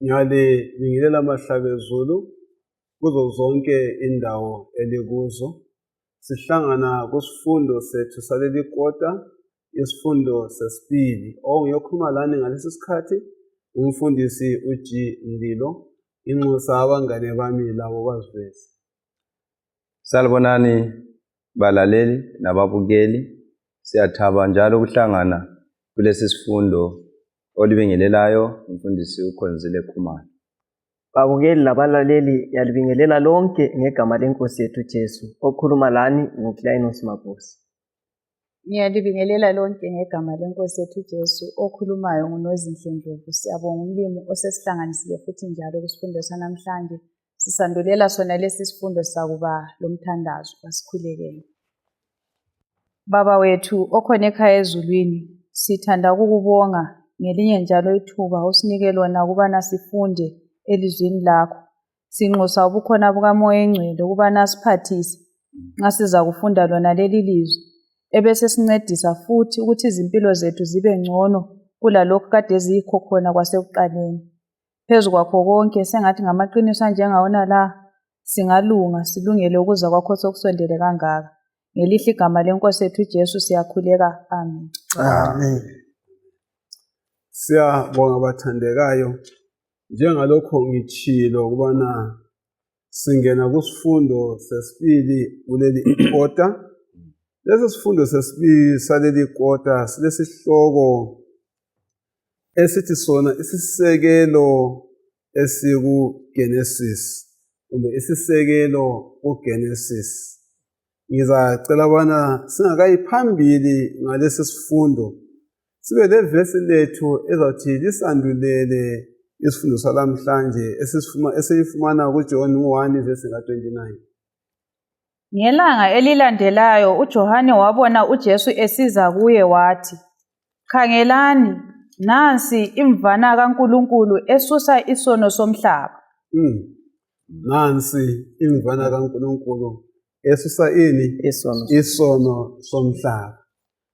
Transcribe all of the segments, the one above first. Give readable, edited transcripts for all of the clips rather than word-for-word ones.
ngiyale bingelela amahlabezulu kuzo zonke indawo elikuzo. Sihlangana kusifundo sethu saleli kota, isifundo sesibili. Ngiyokhuluma lani ngalesi sikhathi umfundisi uG Mlilo, inxusa abangane bami labo baziveza. Salibonani balaleli nababukeli, siyathaba njalo ukuhlangana kulesi sifundo olibingelelayo umfundisi uKhonzile Khumalo. Babukeli labalaleli yalibingelela lonke ngegama lenkosi yethu Jesu. Okhuluma lani nguKlainos Mabusi. Ngiyalibingelela lonke ngegama lenkosi yethu Jesu. Okhulumayo nguNozinhle Ndlovu. Siyabonga umlimo osesihlanganisile futhi njalo kusifundo sanamhlanje. Sisandulela sona lesi sifundo sakuba lomthandazo basikhulekele. Baba wethu okhona ekhaya ezulwini, sithanda ukukubonga ngelinye njalo ithuba usinike lona ukubana sifunde elizwini lakho. Sinxusa ubukhona bukaMoya Engcwele ukubana siphathise nxa siza kufunda lona leli lizwi, ebese sincedisa futhi ukuthi izimpilo zethu zibe ngcono kulalokho kade ziyikho khona kwasekuqaleni. Phezu kwakho konke sengathi ngamaqiniso anjengawona la singalunga silungele ukuza kwakho sokusondele kangaka. Ngelihle igama lenkosi yethu Jesu siyakhuleka. Amen. Amen. Siyabonga bathandekayo, njengalokho ngitshilo ukubana singena kusifundo sesibili kuleli ikota. Lesi sifundo sesibili saleli ikota silesihloko esithi sona isisekelo esikuGenesis, kumbe isisekelo kuGenesis. Ngizacela bana singakayiphambili ngalesi sifundo sibe levesi lethu ezathi lisandulele isifundo salamhlanje esiyifumana kuJohn 1 verse 29. Ngelanga elilandelayo uJohane wabona uJesu esiza kuye wathi, "Khangelani, nansi imvana kaNkulunkulu esusa isono somhlaba." Nansi imvana kaNkulunkulu esusa ini? Isono somhlaba.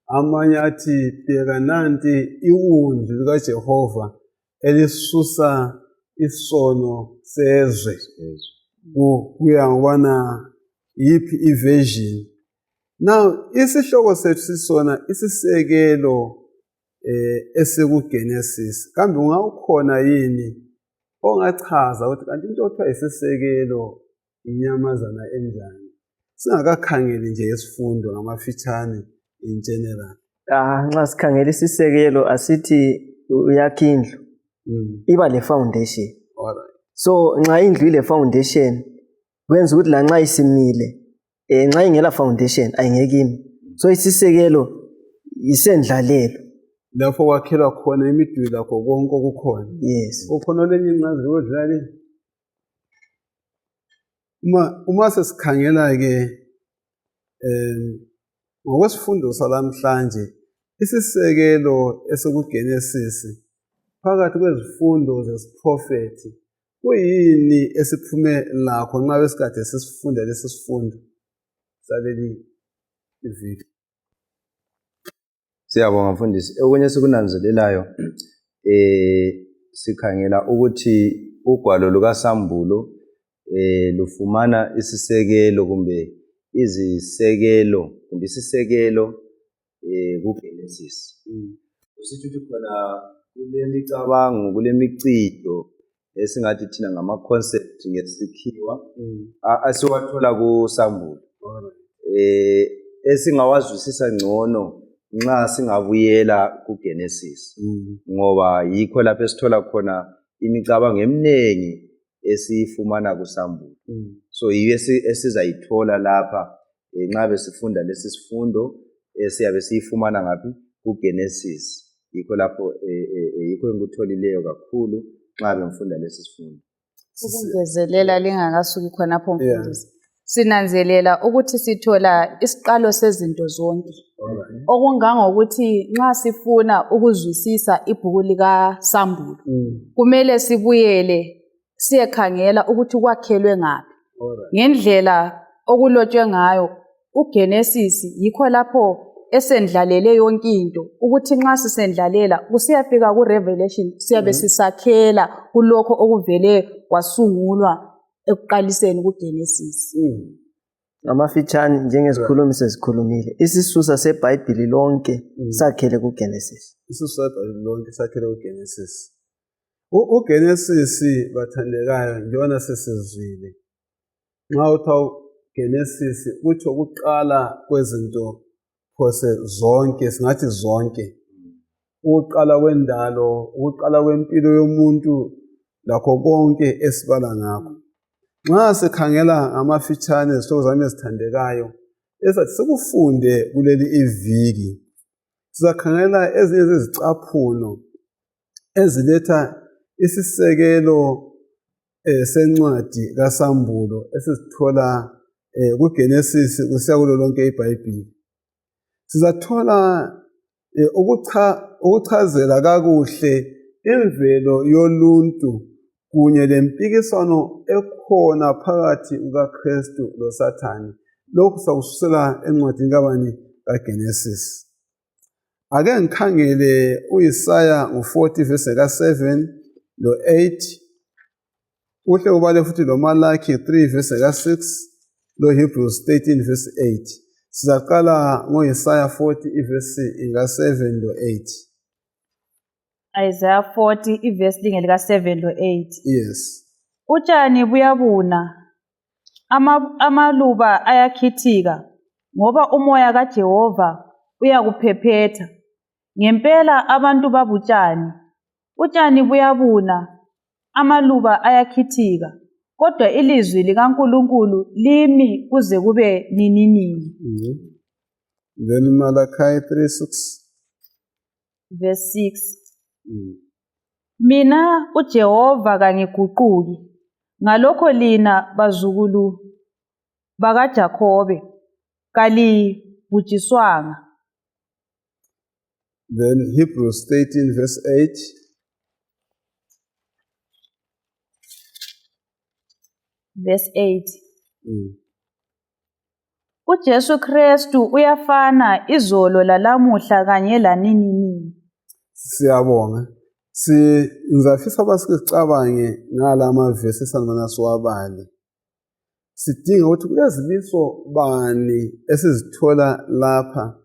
Amanye athi bheka nanti iwundlu likaJehova elisusa isono sezwe. Kuya ngokubana yiphi iversion. Now isihloko sethu sisona isisekelo esikuGenesis. Kambe ungawukhona yini ongachaza ukuthi kanti into othiwa isisekelo inyamazana enjani? Singakakhangeli nje isifundo ngamafitshane in general. Nxa sikhangela isisekelo asithi uyakha indlu, iba le foundation. Alright. So nxa indlu ile foundation kwenza ukuthi lanxa isimile nxa ingela foundation ayingeke ime. So isisekelo isendlalelo lapho kwakhelwa khona imiduli lakho konke okukhona. Yes. Ukhona lenye incazelo odlali. Uma sesikhangela ke ngokwesifundo salamhlanje isisekelo esikuGenesis phakathi kwezifundo zesiprofethi kuyini esiphume lakho nxa besikade sisifunda lesi sifundo saleli iviki? Siyabonga mfundisi. Okunye sikunanzelelayo sikhangela ukuthi ugwalo lukaSambulo lufumana isisekelo kumbe izisekelo kumbe isisekelo kuGenesis. Kusitsho ukuthi khona kulemicabango, kulemicido esingathi thina ngama concept ngesikhiwa asiwathola kuSambulo. Esingawazwisisa ngcono nxa singabuyela kuGenesis, ngoba yikho lapho esithola khona imicabango eminengi esiyifumana kuSambulo. So yiyo esizayithola lapha nxa besifunda lesi sifundo esiyabe siyifumana ngaphi kuGenesis. Yikho lapho yikho engikutholileyo kakhulu nxa bemfunda lesi sifundo. Ukungezelela lingakasuki khonapho mfundisi. Sinanzelela ukuthi sithola isiqalo sezinto zonke. Okungangokuthi nxa sifuna ukuzwisisa ibhuku likaSambulo, kumele sibuyele siyekhangela ukuthi kwakhelwe ngaphi. Ngendlela okulotshwe ngayo uGenesis yikho lapho esendlalele yonke into, ukuthi nxa sisendlalela kusiyafika kuRevelation siyabe sisakhela kulokho okuvele kwasungulwa ekuqaliseni kuGenesis. Ngamafitshane njengezikhulumi sezikhulumile isisusa seBhayibhili lonke sakhele kuGenesis. Isisusa seBhayibhili lonke sakhele kuGenesis. uGenesis bathandekayo njona sesizwile. Nxa uthi Genesis uthi ukuqala kwezinto phose zonke, singathi zonke. Ukuqala kwendalo, ukuqala kwempilo yomuntu lakho konke esibala ngakho. Nxa sikhangela amafitshane izihloko zami ezithandekayo esathi sikufunde kuleli iviki, sizakhangela ezinye zezicaphulo eziletha isisekelo sencwadi kaSambulo esizithola kuGenesis kusiya kulo lonke iBhayibhili. Sizathola ukuchazela kakuhle imvelo yoluntu kunye lempikiswano ekhona phakathi kukaKristu loSathane. Lokhu sakususela encwadini kaGenesis. Ake ngikhangele uIsaya 40 verse 7 lo-8. Uhle ubale futhi loMalaki 3 verse 6 loHebrews 13 verse 8. Sizaqala ngoIsaya 40 verse 7 lo-8. Isaiah 40 ivesi lika 7 lo-8. Yes. Utshani buyabuna, amaluba ayakhithika, ngoba umoya kaJehova uyakuphephetha. Ngempela abantu babutshani, utshani buyabuna, amaluba ayakhithika, kodwa ilizwi likaNkulunkulu limi kuze kube nininini. Then Malachi 3:6. Verse 6. Mina uJehova kangiguquki, ngalokho lina bazukulu bakaJakobe kalibhujiswanga. Then Hebrews 13 verse 8. Verse 8. uJesu Kristu uyafana izolo lalamuhla kanye laninini. Siyabonga. Ngizafisa basicabange ngala mavesi esanibona siwabale. Sidinga ukuthi kulezibiso bani esizithola lapha.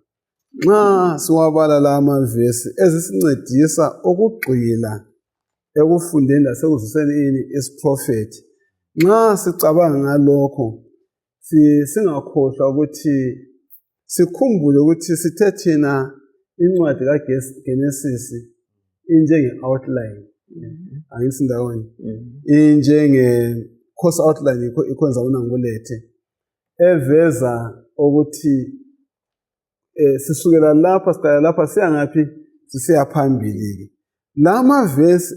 Nxa siwabala la mavesi ezisincedisa ukugxila ekufundeni lasekuzwiseni ini isiprofeti. Nxa sicabanga ngalokho singakhohlwa ukuthi sikhumbule ukuthi sithe thina incwadi kaGenesis injenge outline. Angisindawoni. Injenge course outline ikwenza unangulethe eveza ukuthi sisukela lapha siqala lapha siya ngaphi sisiya phambili. La mavesi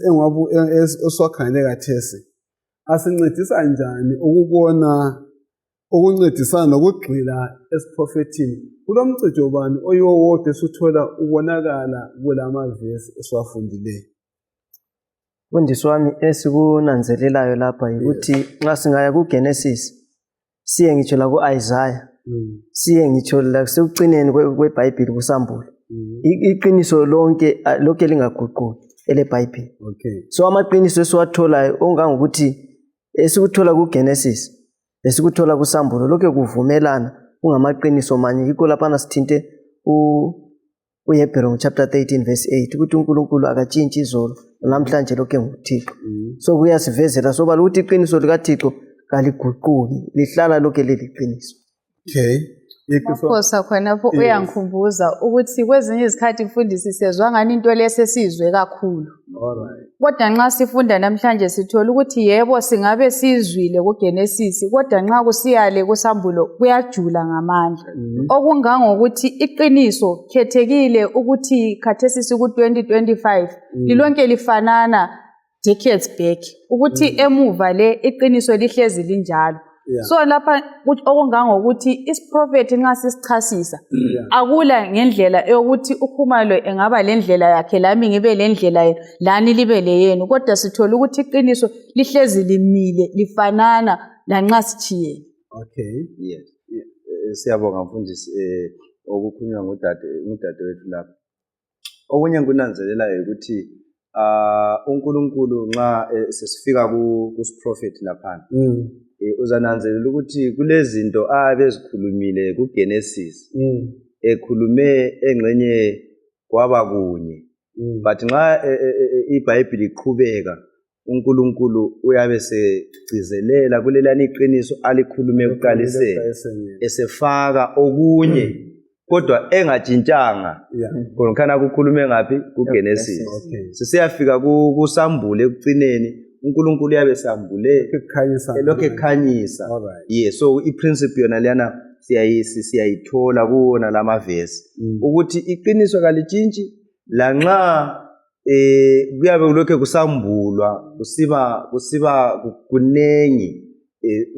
esiwakhangele kathesi asincedisa njani ukubona ukuncedisana nokugxila esiprofethini. Kulomcijo bani oyiwo wodwa esuthola ubonakala kulama vesi esiwafundileyo? Mfundisi wami esikunanzelelayo lapha ukuthi nxa singaya kuGenesis siye ngitsho la kuIsaiah siye ngitsho la sekucineni kweBhayibhili kuSambulo. Iqiniso lonke lingaguquki eleBhayibhili. Okay. So amaqiniso esiwatholayo ongangokuthi esikuthola kuGenesis esikuthola kuSambulo lokho kuvumelana kungamaqiniso manje. Yikho lapha sithinte uHebrew chapter 13 verse 8 ukuthi uNkulunkulu akatshintshi izolo namhlanje lokho nguThixo. So kuyasivezela sobala ukuthi iqiniso likaThixo kaliguquki, lihlala lokho leliqiniso. Okay. Maphosa khonapho uyangikhumbuza ukuthi kwezinye izikhathi mfundisi sezwa ngani into lesesizwe kakhulu. Alright. Kodwa nxa sifunda namhlanje sithola ukuthi yebo singabe sizwile kuGenesis, kodwa nxa kusiyale kuSambulo kuyajula ngamandla. Okungangokuthi iqiniso khethekile ukuthi khathesi siku 2025 lilonke lifanana decades back, ukuthi emuva le iqiniso lihlezi linjalo. So lapha okungangokuthi isiprofeti nxa sisichasisa akula ngendlela eyokuthi uKhumalo engaba lendlela yakhe lami ngibe lendlela lani libe leyenu, kodwa sithola ukuthi iqiniso lihlezi limile lifanana lanxa sichiyene. Okay. Yes. Siyabonga mfundisi okukhulunywa ngudade wethu lapha. Okunye nginanzelelayo ukuthi uNkulunkulu nxa sesifika kusiprofit lapha uzananzelela ukuthi kulezinto abezikhulumile kuGenesis ekhulume engxenye kwaba kunye but nxa iBhayibheli iqhubeka uNkulunkulu uyabe segcizelela kulelani iqiniso alikhulume kuqaliseni esefaka okunye kodwa engajintshanga khona kukhulume ngaphi kuGenesis sisiyafika kusambule ekucineni uNkulunkulu uyabe sambule lokho ekhanyisa so iprinciple yona lena siyayithola kuwona lamavesi ukuthi iqiniso kalitshintshi lanxa kuyabe kulokho kusambulwa kusiba kunengi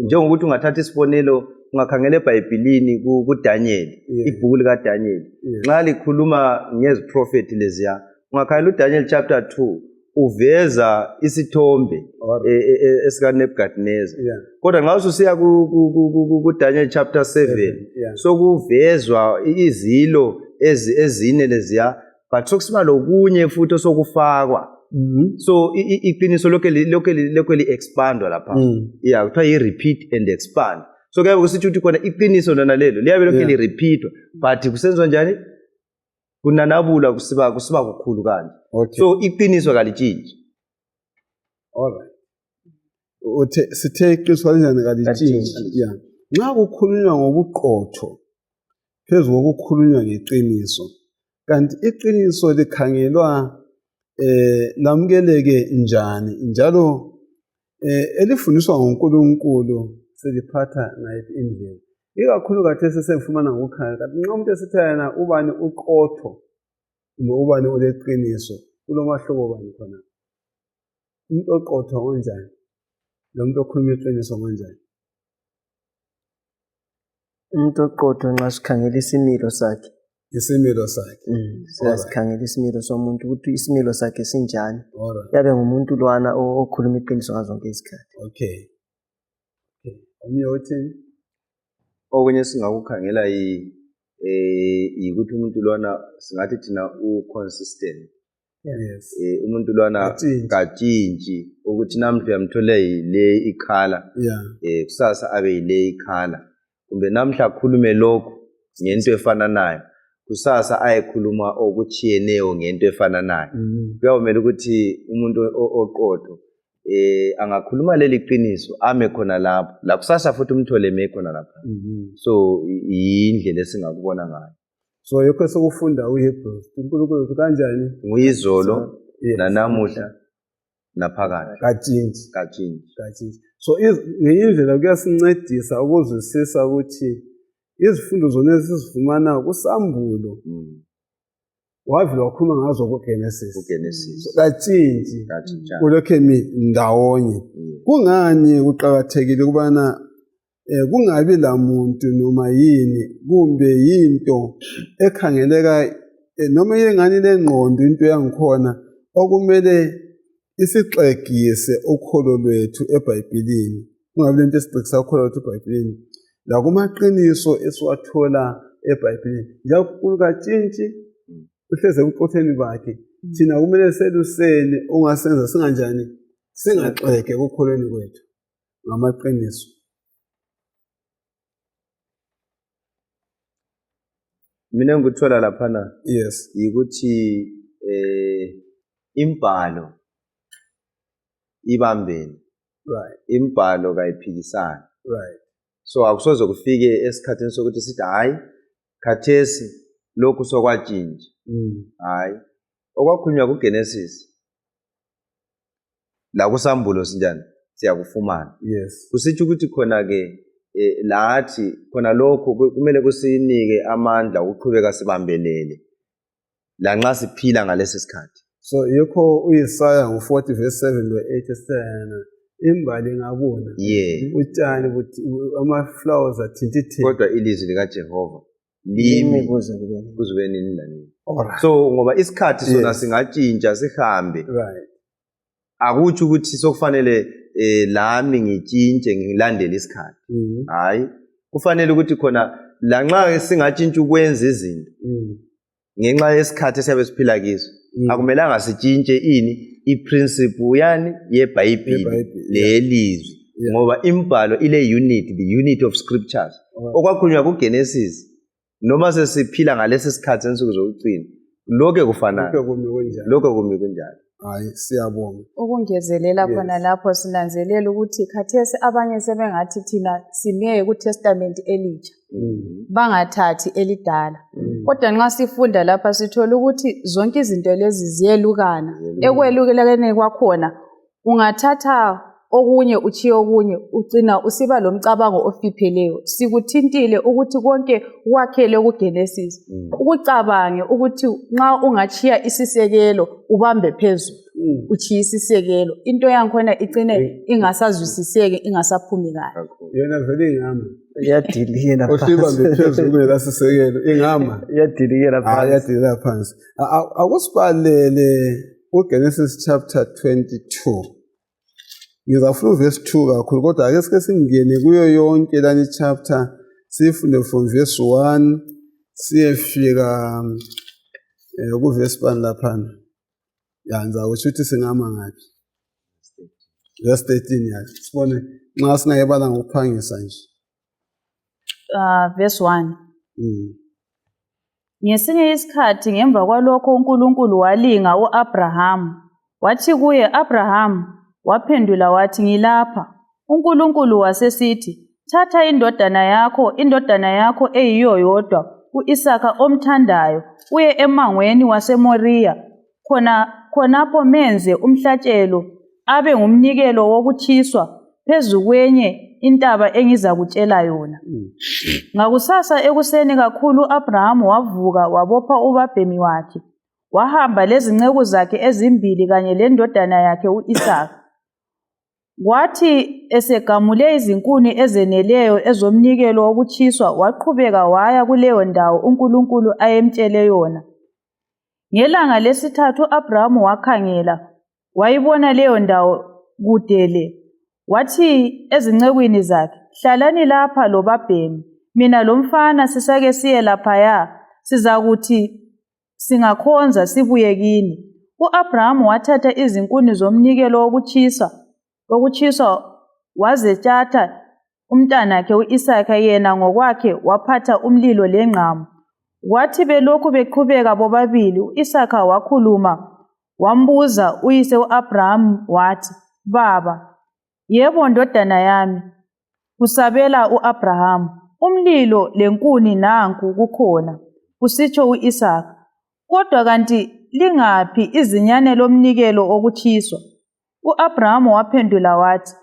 njengokuthi ungathatha isibonelo ungakhangela eBhayibhelini kuDaniel ibhuku likaDaniel nxa likhuluma ngeziprofeti leziya ungakhangela uDaniel chapter 2 uveza isithombe esika Nebukadnezar kodwa nxa ususiya kuDaniel chapter 7 sokuvezwa izilo ezine leziya but sokusiba lokunye futhi osokufakwa so iqiniso lokho li-expandwa lapha kuthiwa yi-repeat and expand so kuyabe kusithi ukuthi khona iqiniso lona lelo liyabe lokho li-repeatwa but kusenziwa njani kunanabula kusiba kukhulu kanje so iqiniso kalitshintshi sithe iqiniso kanjani kalitshintshi nxa kukhulunywa ngobuqotho phezu kokukhulunywa ngeqiniso kanti iqiniso likhangelwa lamukeleke njani njalo elifundiswa nguNkulunkulu seliphatha ngayiphi indlela ikakhulu khathesi sesifumana ngokukhanya kanti nxa umuntu esithi yena ubani uqotho noma ubani uleqiniso kulomahluko bani khona umuntu oqotho ngonjani lo muntu okhuluma iqiniso ngonjani umuntu oqotho nxa sikhangela isimilo sakhe siyazikhangela isimilo somuntu ukuthi isimilo sakhe sinjani yabe ngumuntu lwana okhuluma iqiniso ngazo zonke izikhathi omnye uthini okunye singakukhangela yikuthi umuntu lwana singathi thina u-consistent umuntu lwana katshintshi ukuthi namhla uyamthola yile ikhala kusasa abe yile ikhala kumbe namhla akhulume lokhu ngento efananayo kusasa ayekhuluma okutshiyeneyo ngento efananayo kuyawumela ukuthi umuntu oqotho angakhuluma leli qiniso ame khona lapho la kusasa futhi umthole eme khona lapha so yindlela esingakubona ngayo so yokho sokufunda uHebrews uNkulunkulu kanjani nguyizolo nanamuhla naphakade katshintshi so ngeyindlela kuyasincedisa ukuzwisisa ukuthi izifundo zona esizifumana kusambulo wavela wakhuluma ngazo kuGenesis katshintshi kulokho ndawonye kungani kuqakathekile ukubana kungabi la muntu noma yini kumbe yinto ekhangeleka noma yengani lengqondo into yangikhona okumele isixegise ukholo lwethu eBhayibhelini kungabi lento esixegisa ukholo lwethu eBhayibhelini la kumaqiniso esiwathola eBhayibhelini njalo katshintshi uhleze uqotheni bakhe thina kumele selusele ongasenza singanjani singaxege ukholweni kwethu ngamaqiniso mina ngikuthola laphana yikuthi imbhalo ibambene imbhalo kayiphikisani so akusoze kufike esikhathini sokuthi sithi hayi khathesi lokhu sokwatshintsha hayi okwakhulunywa kuGenesis la kusambulo sinjani siyakufumana kusitsho ukuthi khona ke lathi khona lokho kumele kusinike amandla ukuqhubeka sibambelele lanxa siphila ngalesi sikhathi so yikho uYesaya ngo40 verse 7 lo8 esena imbali ngabona utshani buthi ama-flowers athintithe kodwa ilizwi likaJehova limi kuze nini nanini so ngoba isikhathi sona singatshintsha sihambe akutsho ukuthi sokufanele lami ngitshintshe ngilandele isikhathi hayi kufanele ukuthi khona lanxa singatshintsha ukwenza izinto ngenxa yesikhathi esiyabe siphila kiso akumelanga sitshintshe iprinciple yani yeBhayibheli lelizwi ngoba imbhalo ile unity, the unity of scriptures. Okwakhulunywa kuGenesis noma sesiphila ngalesi sikhathi ensuku zokucina lokho kufanayo, lokho kumi kunjalo. Hayi, siyabonga. Ukungezelela khona lapho sinanzelela ukuthi khathesi abanye sebengathi thina simeye kuTestament elitsha bangathathi elidala. Kodwa nxa sifunda lapha sithola ukuthi zonke izinto lezi ziyelukana. Ekwelukeleni kwakhona ungathatha okunye uchiye okunye ugcina usiba lomcabango ofipheleyo. Sikuthintile ukuthi konke kwakhele kuGenesis. Ukucabange ukuthi nxa ungachiya isisekelo ubambe phezulu uchiya isisekelo, into yankhona icine ingasazwisiseki, ingasaphumi kahle. Yona vele ingama iyadilikela phansi. Osibambe phezulu kungelasisekelo ingama iyadilikela phansi. Iyadilikela phansi. Akusibalele uGenesis chapter 22. Ngizafuna uverse 2 kakhulu kodwa ake sike singene kuyo yonke lani chapter sifunde from verse 1 siyefika ku verse 1 lapha. Yanza ukuthi singama ngapi? Verse 13 yathi. Sibone nxa singayebala ngokuphangisa nje. Verse 1. Ngesinye isikhathi ngemva kwalokho uNkulunkulu walinga uAbraham. Wathi kuye, Abraham, waphendula wathi, ngilapha. uNkulunkulu wasesithi, thatha indodana yakho eyiyo yodwa, uIsaka omthandayo, uye emangweni waseMoriya. Khonapho menze umhlatshelo abe ngumnikelo wokutshiswa phezu kwenye intaba engizakutshela yona. Ngakusasa ekuseni kakhulu uAbraham wavuka wabopha ubabhemi wakhe. Wahamba lezinceku zakhe ezimbili kanye lendodana yakhe uIsaka. Kwathi esegamule izinkuni ezeneleyo ezomnikelo wokutshiswa waqhubeka waya kuleyo ndawo uNkulunkulu ayemtshele yona. Ngelanga lesithathu uAbraham wakhangela, wayibona leyo ndawo kudele. Wathi ezincekwini zakhe, hlalani lapha lobabhemi, mina lomfana sisake siye laphaya, sizakuthi singakhonza sibuye kini. uAbraham wathatha izinkuni zomnikelo wokutshiswa wazetshatha umntanakhe uIsaka, yena ngokwakhe waphatha umlilo lengqamu. Kwathi belokhu beqhubeka bobabili, uIsaka wakhuluma wambuza uyise uAbraham wathi, Baba. Yebo ndodana yami, kusabela uAbraham. Umlilo lenkuni nanku kukhona, kusitsho uIsaka. Kodwa kanti lingaphi izinyane lomnikelo wokutshiswa? uAbraham waphendula wathi,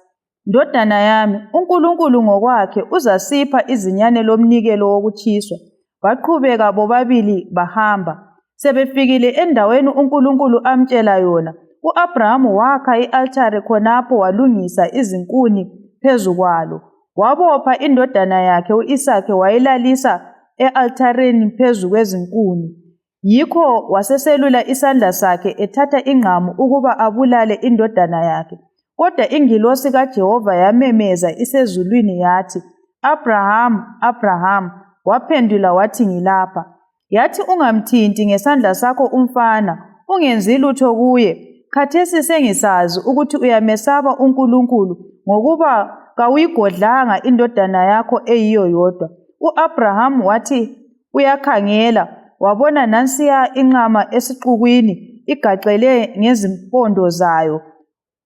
ndodana yami, uNkulunkulu ngokwakhe uzasipha izinyane lomnikelo wokutshiswa. Baqhubeka bobabili bahamba. Sebefikile endaweni uNkulunkulu amtshela yona, uAbraham wakha i-altare khonapho walungisa izinkuni phezu kwalo. Wabopha indodana yakhe uIsaka wayilalisa e-altareni phezu kwezinkuni. Yikho waseselula isandla sakhe ethatha ingqamu ukuba abulale indodana yakhe. Kodwa ingilosi kaJehova yamemeza isezulwini yathi, Abraham, Abraham. Waphendula wathi, ngilapha. Yathi, ungamthinti ngesandla sakho umfana, ungenzi lutho kuye. Khathesi sengisazi ukuthi uyamesaba uNkulunkulu ngokuba kawuyigodlanga indodana yakho eyiyo yodwa. uAbraham wathi uyakhangela, wabona nansiya inqama esixukwini igaxele ngezimpondo zayo.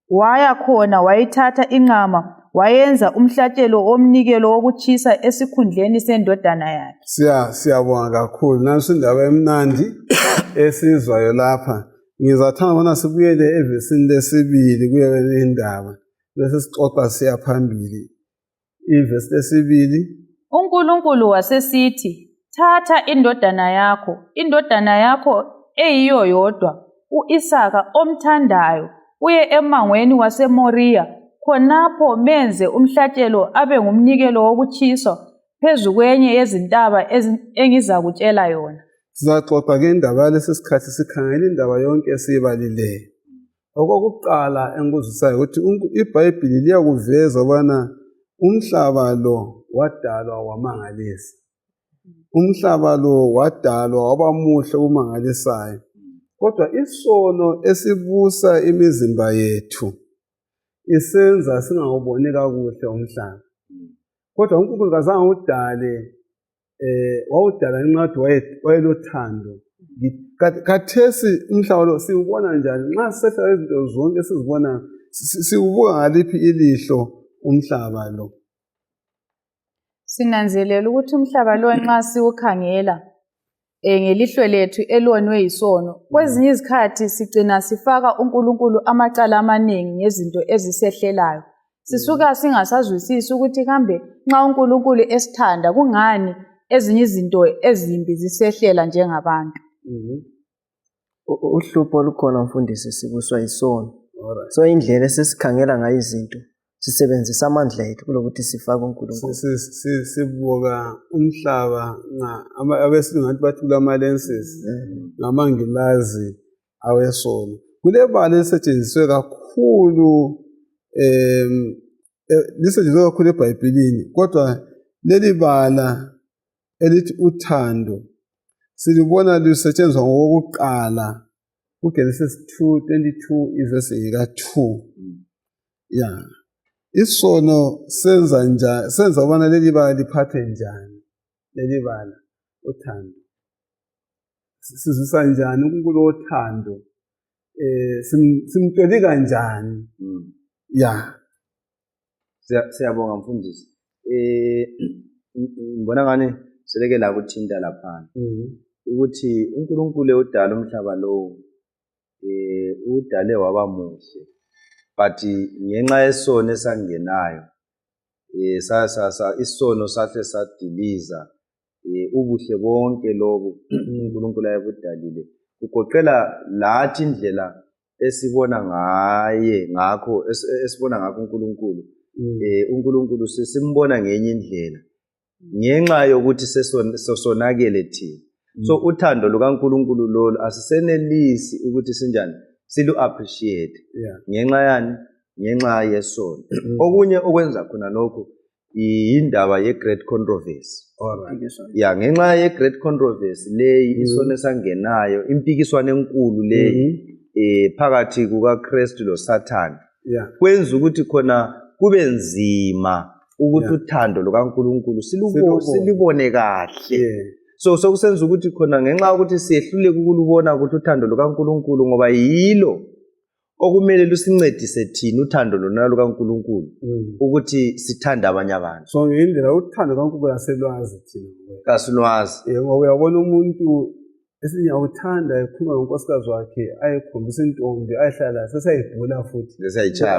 Waya khona wayithatha inqama wayenza umhlatshelo womnikelo wokutshisa esikhundleni sendodana yakhe. Siyabonga kakhulu. Nansi indaba emnandi esizwayo lapha. Ngizathanda bona sibuyele evesini lesibili kuye le ndaba. Bese sixoxa siya phambili. Ivesi lesibili. uNkulunkulu wasesithi, thatha indodana yakho eyiyo yodwa, uIsaka omthandayo, uye emangweni waseMoriya. Khonapho menze umhlatshelo abe ngumnikelo wokutshiswa phezu kwenye yezintaba engizakutshela yona. Sizaxoxa ke indaba lesisikhathi sikhangela indaba yonke esiyibalileyo. Okokuqala engikuzwisayo ukuthi iBhayibheli liyakuveza ubana umhlaba lo wadalwa wamangalisa. Umhlaba lo wadalwa waba muhle umangalisayo. kodwa isono esibusa imizimba yethu isenza singawuboni kakuhle umhlaba. Kodwa uNkulunkulu kazange awudale wawudala ngenxa yokuthi wayelothando. Khathesi umhlaba lo siwubona njani? Nxa sisehla izinto zonke esizibonayo siwubuka ngaliphi ilihlo umhlaba lo? Sinanzelela ukuthi umhlaba lo nxa siwukhangela ngelihlo lethu elonwe yisono, kwezinye izikhathi sigcina sifaka uNkulunkulu amacala amaningi ngezinto ezisehlelayo. Sisuka singasazwisisi ukuthi kambe nxa uNkulunkulu esithanda kungani ezinye izinto ezimbi zisehlela njengabantu. Uhlupho olukhona mfundisi sibuswa yisono. So indlela esesikhangela ngayo izinto sisebenzisa amandla ethu kulokuthi sifake uNkulunkulu. Sibuka umhlaba abesilungu ngathi bathi kulama-lenses ngamangilazi awesono. Kulebala elisetshenziswe kakhulu eBhayibhelini, kodwa leli bala elithi uthando silibona lisetshenziswa ngokokuqala kuGenesis 2:22 ivesi ika-2. Isono senza ubona leli bala liphathe njani, leli bala uthando sizwisa njani uNkulunkulu wothando, simtolika njani. Siyabonga mfundisi. Ngibona ngani seleke la kuthinta laphana ukuthi uNkulunkulu udala umhlaba lo udale waba muhle, but ngenxa yesono esangenayo isono sahle sadiliza ubuhle bonke lobu uNkulunkulu ayebudalile, kugoqela lathi indlela esibona ngakho uNkulunkulu. uNkulunkulu simbona ngenye indlela ngenxa yokuthi sesonakele thina. So uthando lukaNkulunkulu lolu asisenelisi ukuthi sinjani silu appreciate ngenxa yani, ngenxa yesono. Okunye okwenza khona lokho indaba ye great controversy. Ngenxa ye great controversy leyi isono esangenayo, impikiswano enkulu leyi phakathi kukaKristu loSathane, kwenza ukuthi khona kube nzima ukuthi uthando lukaNkulunkulu silibone kahle. So sokusenza ukuthi khona ngenxa ukuthi siyehluleke ukulubona ukuthi uthando lukaNkulunkulu, ngoba yilo okumele lusincedise thina uthando lona lukaNkulunkulu ukuthi sithande abanye abantu. So ngendlela uthando lukaNkulunkulu aselwazi thina. Kasilwazi. Ngoba uyabona umuntu esinye awuthanda ekhuluma nonkosikazi wakhe, ayekhombisa intombi ayihlala sesayibhula futhi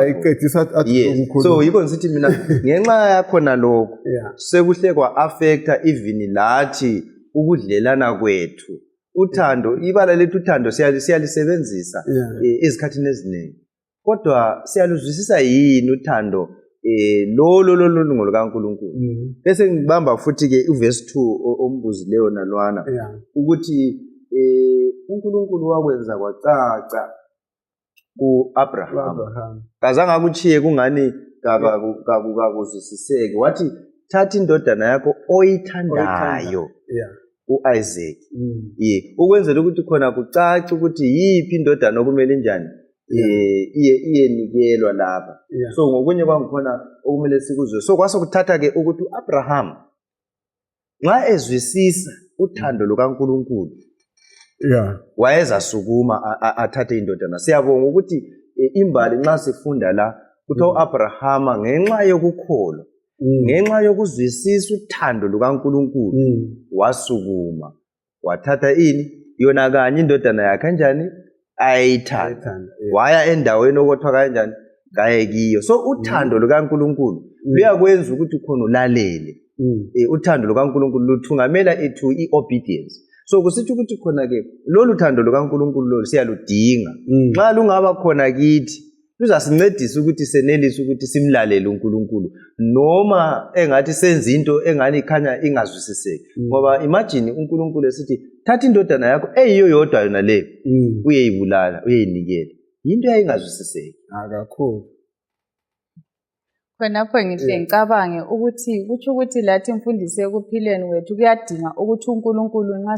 ayiqedisa athi. So yikho ngithi mina ngenxa yakhona lokho sekuhle kwa affecta even lathi ukudlelana kwethu. Uthando, ibala lethu uthando siyalisebenzisa ezikhathini eziningi, kodwa siyaluzwisisa yini uthando lolo ngolukaNkulunkulu? Bese ngibamba futhi ke uverse 2 ombuzileyo nalwana ukuthi uNkulunkulu wakwenza kwacaca ku-Abraham, kazange akuchiye kungani kakuzwisiseke, wathi thatha indodana yakho oyithandayo u-Isaac, ukwenzela ukuthi khona kucace ukuthi yiphi indodana okumele njani iyenikelwa lapha. So ngokunye kwangikhona okumele sikuzwe. So kwase kuthatha ke ukuthi uAbraham nxa ezwisisa uthando lukaNkulunkulu wayezasukuma athathe indodana. Siyabonga ukuthi imbali nxa sifunda la ukuthi uAbrahama ngenxa yokukholwa, ngenxa yokuzwisisa uthando lukaNkulunkulu wasukuma wathatha yona kanye indodana yakhe kanjani ayithanda, waya endaweni okuthiwa kanjani kaye kiyo. So uthando lukaNkulunkulu luyakwenza ukuthi khona ulalele. Uthando lukaNkulunkulu luthungamela ethu i-obedience. So kusitsho ukuthi khona ke lolu thando lukaNkulunkulu lolu siyaludinga. Nxa lungaba khona kithi luzasincedisa ukuthi senelise ukuthi simlalele uNkulunkulu, noma engathi senza into engani ikhanya ingazwisiseki. Ngoba imagine uNkulunkulu esithi thatha indodana yakho eyiyo yodwa yona le uyeyibulala, uyeyinikela, into eyayingazwisiseki kakhulu. Khonapho ngihle ngicabange ukuthi kutsho ukuthi lathi mfundisi ekuphileni kwethu kuyadinga ukuthi uNkulunkulu nxa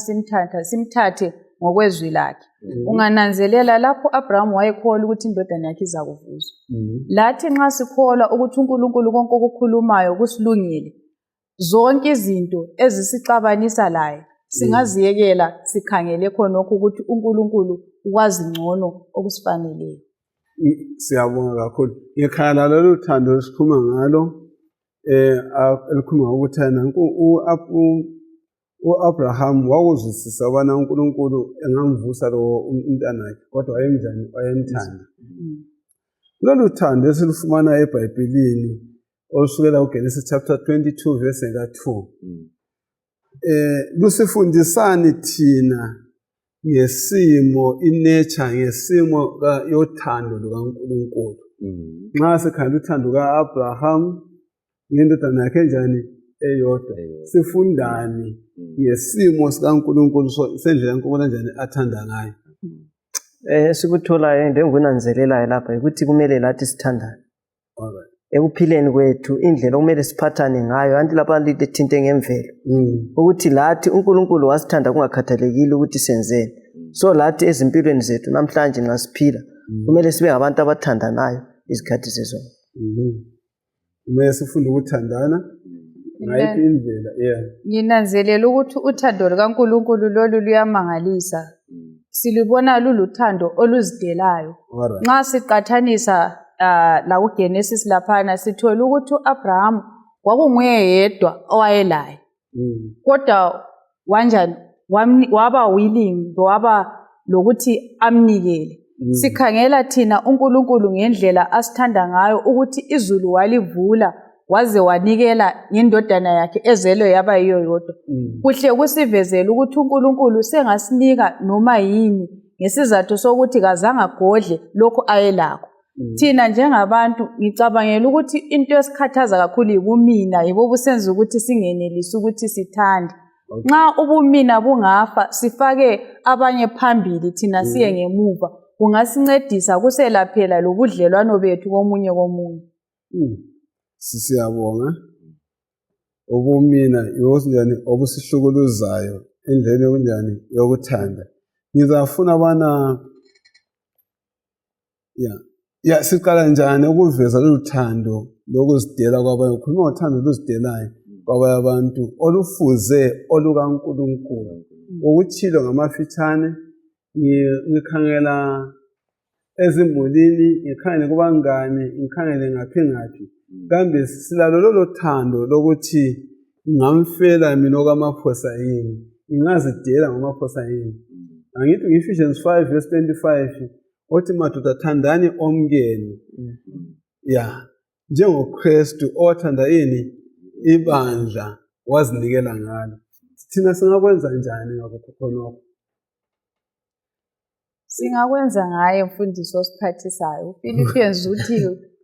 simthathe ngokwezwi lakhe. Ungananzelela lapho Abraham wayekholwa ukuthi indodana yakhe iza kuvuzwa. Lathi nxa sikholwa ukuthi uNkulunkulu konke okukhulumayo kusilungile, zonke izinto ezisixabanisa laye singaziyekela sikhangele khonokho ukuthi uNkulunkulu ukwazi ngcono okusifaneleyo. Siyabonga kakhulu. Ngikhala lolu thando esikhuluma ngalo elikhuluma ukuthi u-Abraham wakuzwisisa ubana uNkulunkulu engamvusa lo umntana wakhe, kodwa wayemnjani? Wayemthanda. Lolu thando esilufumana eBhayibhelini olusukela kuGenesis chapter 22 verse 2. Lusifundisani thina ngesimo inature, ngesimo yothando lukaNkulunkulu. Nxa sikhangela uthando luka-Abraham ngendodana yakhe njani eyodwa, sifundani ngesimo sikaNkulunkulu sendlela uNkulunkulu njani athanda ngayo. Sikutholayo njengokunanzelelayo lapha ukuthi kumele lathi sithandane. Alright. Ekuphileni kwethu indlela okumele siphathane ngayo anti lapha lithinte ngemvelo ukuthi lathi uNkulunkulu wasithanda kungakhathalekile ukuthi senzeni. So lathi ezimpilweni zethu namhlanje nxa siphila kumele sibe ngabantu abathandanayo izikhathi sezonke. Kumele sifunde ukuthandana ngayiphi indlela. Nginanzelela ukuthi uthando lukaNkulunkulu lolu luyamangalisa. Silubona luluthando oluzidelayo. Nxa siqathanisa la uGenesis laphana sithola ukuthi uAbraham kwakunguye yedwa owayelaye. Kodwa wanjani waba willing, waba lokuthi amnikele. Sikhangela thina uNkulunkulu ngendlela asithanda ngayo ukuthi izulu walivula waze wanikela ngendodana yakhe ezelwe yaba yiyo yodwa. Kuhle kusivezela ukuthi uNkulunkulu sengasinika noma yini ngesizathu sokuthi kazange agodle lokho ayelakho. Thina njengabantu ngicabangela ukuthi into esikhathaza kakhulu yibumina, yibo busenza ukuthi singenelisi ukuthi sithande. Nxa ubumina bungafa sifake abanye phambili thina siye ngemuva, kungasincedisa kuselaphela lobudlelwano bethu komunye komunye. Siyabonga. Ubumina yonjani obusihlukuluzayo endleleni yokunjani yokuthanda. Ngizafuna bana siqala njani ukuveza lolu thando lokuzidela kwabanye. Ukhuluma ngothando oluzidelayo kwabanye abantu olufuze olukaNkulunkulu. Ukuthilo ngamafitshane ngikhangela ezimulini, ngikhangele kubangane, ngikhangele ngaphi. Kambe silalo lolo thando lokuthi ngamfela mina okwamaphosa yini, ngingazidela ngamaphosa yini. Angithi Ephesians 5 verse 25 othi madoda thandani omkenu. NjengoKristu owathanda yini ibandla wazinikela ngalo. Thina singakwenza njani ngakho khonokho? Singakwenza ngaye mfundisi osiphathisayo. uPhilippians uthi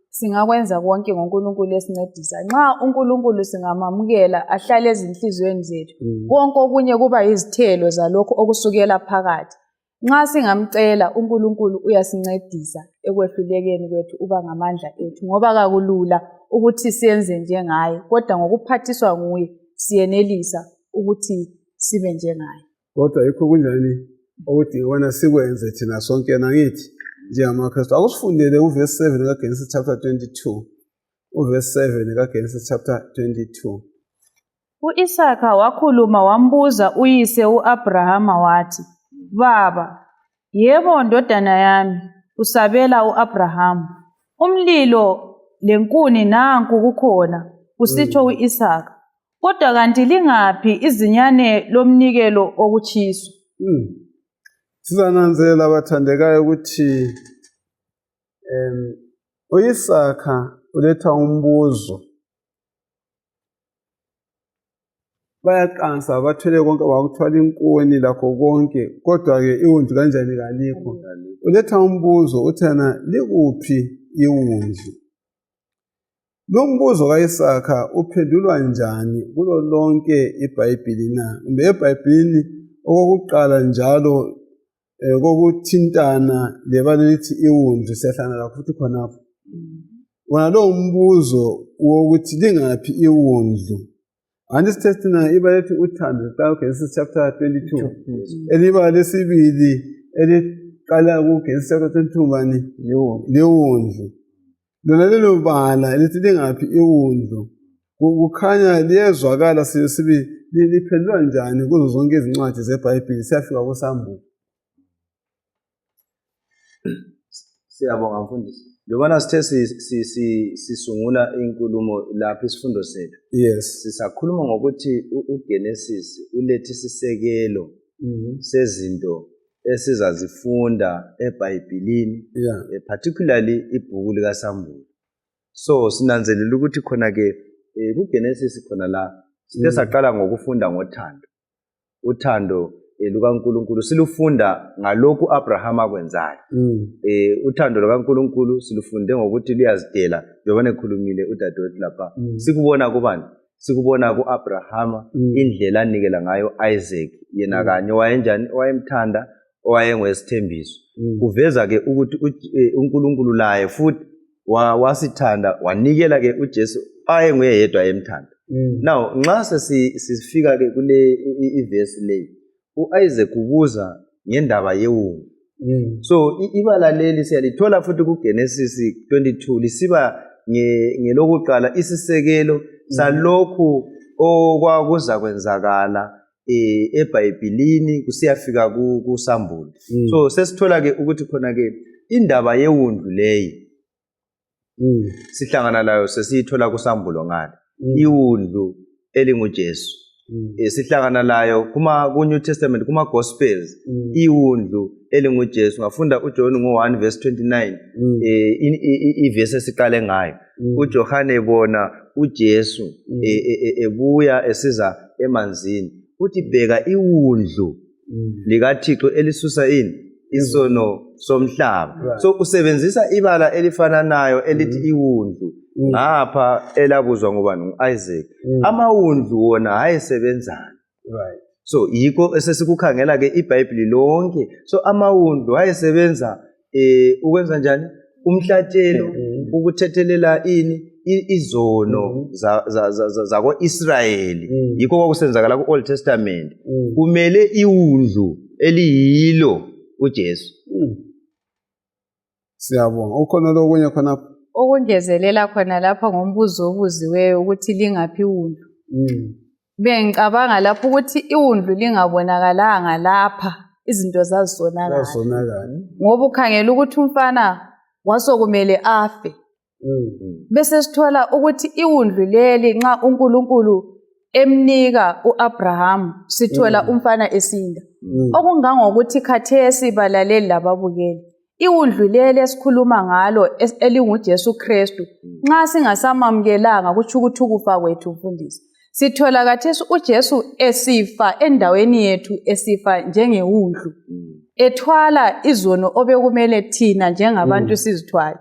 singakwenza konke ngoNkulunkulu esincedisa. Nxa uNkulunkulu singamamukela ahlale ezinhlizweni zethu, konke okunye kuba izithelo zalokho okusukela phakathi. Nxa singamcela uNkulunkulu uyasincedisa ekwehlulekeni kwethu uba ngamandla ethu, ngoba kakulula ukuthi siyenze njengaye, kodwa ngokuphathiswa nguye siyenelisa ukuthi sibe njengaye. Kodwa yikho kunjani okudingeka sikwenze thina sonke nakithi njengamaKristu. Akusifundele uverse 7 kaGenesis chapter 22. Uverse 7 kaGenesis chapter 22. U-Isaka wakhuluma wambuza uyise u-Abrahama wathi, "Baba." "Yebo ndodana yami," usabela u-Abrahama. "Umlilo lenkuni nanku kukhona," kusitsho u-Isaka. "Kodwa kanti lingaphi izinyane lomnikelo okutshiswa?" Sizananzelela abathandekayo ukuthi u-Isaka uletha umbuzo. Bayaqansa bathwele konke, bakuthwala inkuni lakho konke, kodwa-ke iwundlu kanjani kalikho. Uletha umbuzo uthana likuphi iwundlu. Lo mbuzo kaIsaka uphendulwa njani kulo lonke iBhayibheli na? Kumbe eBhayibhelini okokuqala njalo kokuthintana lebala lithi iwundlu siyahlangana lakho futhi khonapho. Wona lo mbuzo wokuthi lingaphi iwundlu Anti sithethina iba lethu uthando xa uGenesis chapter 22. Eliba lesibili eliqala kuGenesis chapter 22 bani? Lewundlu. Lona lelo bala elithi lingaphi iwundlu. Kukhanya liyezwakala sibe liphendula njani kuzo zonke izincwadi zeBhayibheli siyafika kuSambulo. Siyabonga mfundisi. Njengoba sithe sisungula inkulumo lapha isifundo sethu. Yes. Sisakhuluma ngokuthi uGenesis ulethe isisekelo sezinto esizazifunda eBhayibhelini, particularly ibhuku likaSambulo. So sinanzelela ukuthi khona ke kuGenesis khona la sithe saqala ngokufunda ngothando. Uthando lukaNkulunkulu silufunda ngalokhu Abraham akwenzayo. Uthando lukaNkulunkulu silufunde ngokuthi liyazidela njengoba ekhulumile udadewethu lapha. Sikubona kubani? Sikubona kuAbraham indlela anikela ngayo Isaac, yena kanye wayenjani, wayemthanda, owayengwesithembiso. Kuveza ke ukuthi uNkulunkulu laye futhi wasithanda wanikela ke uJesu ayenguye yedwa emthanda. Now nxa sifika ke kule iverse le uIsaac ubuza ngendaba yewundlu. So ibala leli siyalithola futhi kuGenesis 22 lisiba ngelokuqala isisekelo salokhu okwakuza kwenzakala eBhayibhelini kusiyafika kuSambulo. So sesithola ke ukuthi khona ke indaba yewundlu leyi sihlangana layo sesiyithola kuSambulo ngale. Iwundlu elinguJesu. Sihlangana layo ku-New Testament kuma Gospels. Iwundlu elinguJesu. Ngafunda uJohn ngo-1 verse 29 iverse esiqale ngayo. uJohane ebona uJesu ebuya esiza emanzini. Uthi bheka iwundlu likaThixo elisusa isono somhlaba. So usebenzisa ibala elifananayo elithi iwundlu ngapha elabuzwa ngobani? nguIsaac. Amawundlu wona ayesebenzana. So yikho esesikukhangela ke iBhayibheli lonke. So amawundlu ayesebenza ukwenza njani? Umhlatshelo, ukuthethelela izono zako-Israyeli. Yikho kwakusenzakala ku-Old Testament. Kumele iwundlu eliyilo uJesu. Siyabonga. Ukhona lokunye khona okungezelela khona lapha ngombuzo obuziweyo ukuthi lingaphi iwundlu. Bengicabanga lapho ukuthi iwundlu lingabonakalanga lapha izinto zazisonakala. Ngoba ukhangela ukuthi umfana wasokumele afe. Bese sithola ukuthi iwundlu leli nxa uNkulunkulu emnika uAbraham sithola umfana esinda. Okungangokuthi khathesi balaleli lababukeli. Iwundlu leli esikhuluma ngalo elinguJesu Kristu nxa singasamamkelanga kutsho ukuthi ukufa kwethu mfundisi. Sithola khathesi uJesu esifa endaweni yethu, esifa njengewundlu. Ethwala izono obekumele thina njengabantu sizithwala.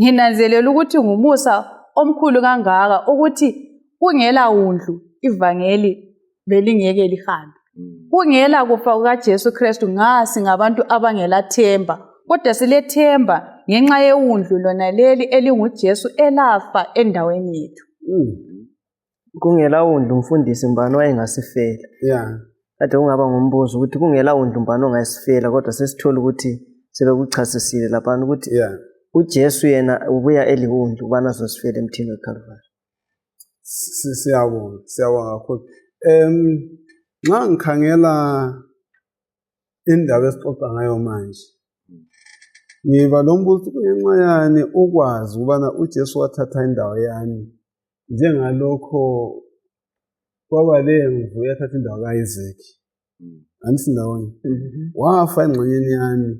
Nginanzelela ukuthi ngumusa omkhulu kangaka ukuthi kungela wundlu ivangeli belingeke lihambe. Kungela kufa kukaJesu Kristu ngasi ngabantu abangela themba. Kodwa silethemba ngenxa yewundlu lona leli elinguJesu elafa endaweni yethu. Kungela wundlu mfundisi mbani wayengasifela. Kade kungaba ngombuzo ukuthi kungela wundlu mbani ongasifela, kodwa sesithola ukuthi sebekuchasisile lapha ukuthi uJesu yena ubuya eliwundlu ubana zosifela emthini weCalvary. Siyabonga kakhulu. Nxa ngikhangela indaba esixoxa ngayo manje, ngiba lombuzo kungenxa yani ukwazi ukubana uJesu wathatha indawo yami njengalokho kwaba lemvu yathatha indawo kaIsaac. Andisindawonye. Wafa engxenyeni yami.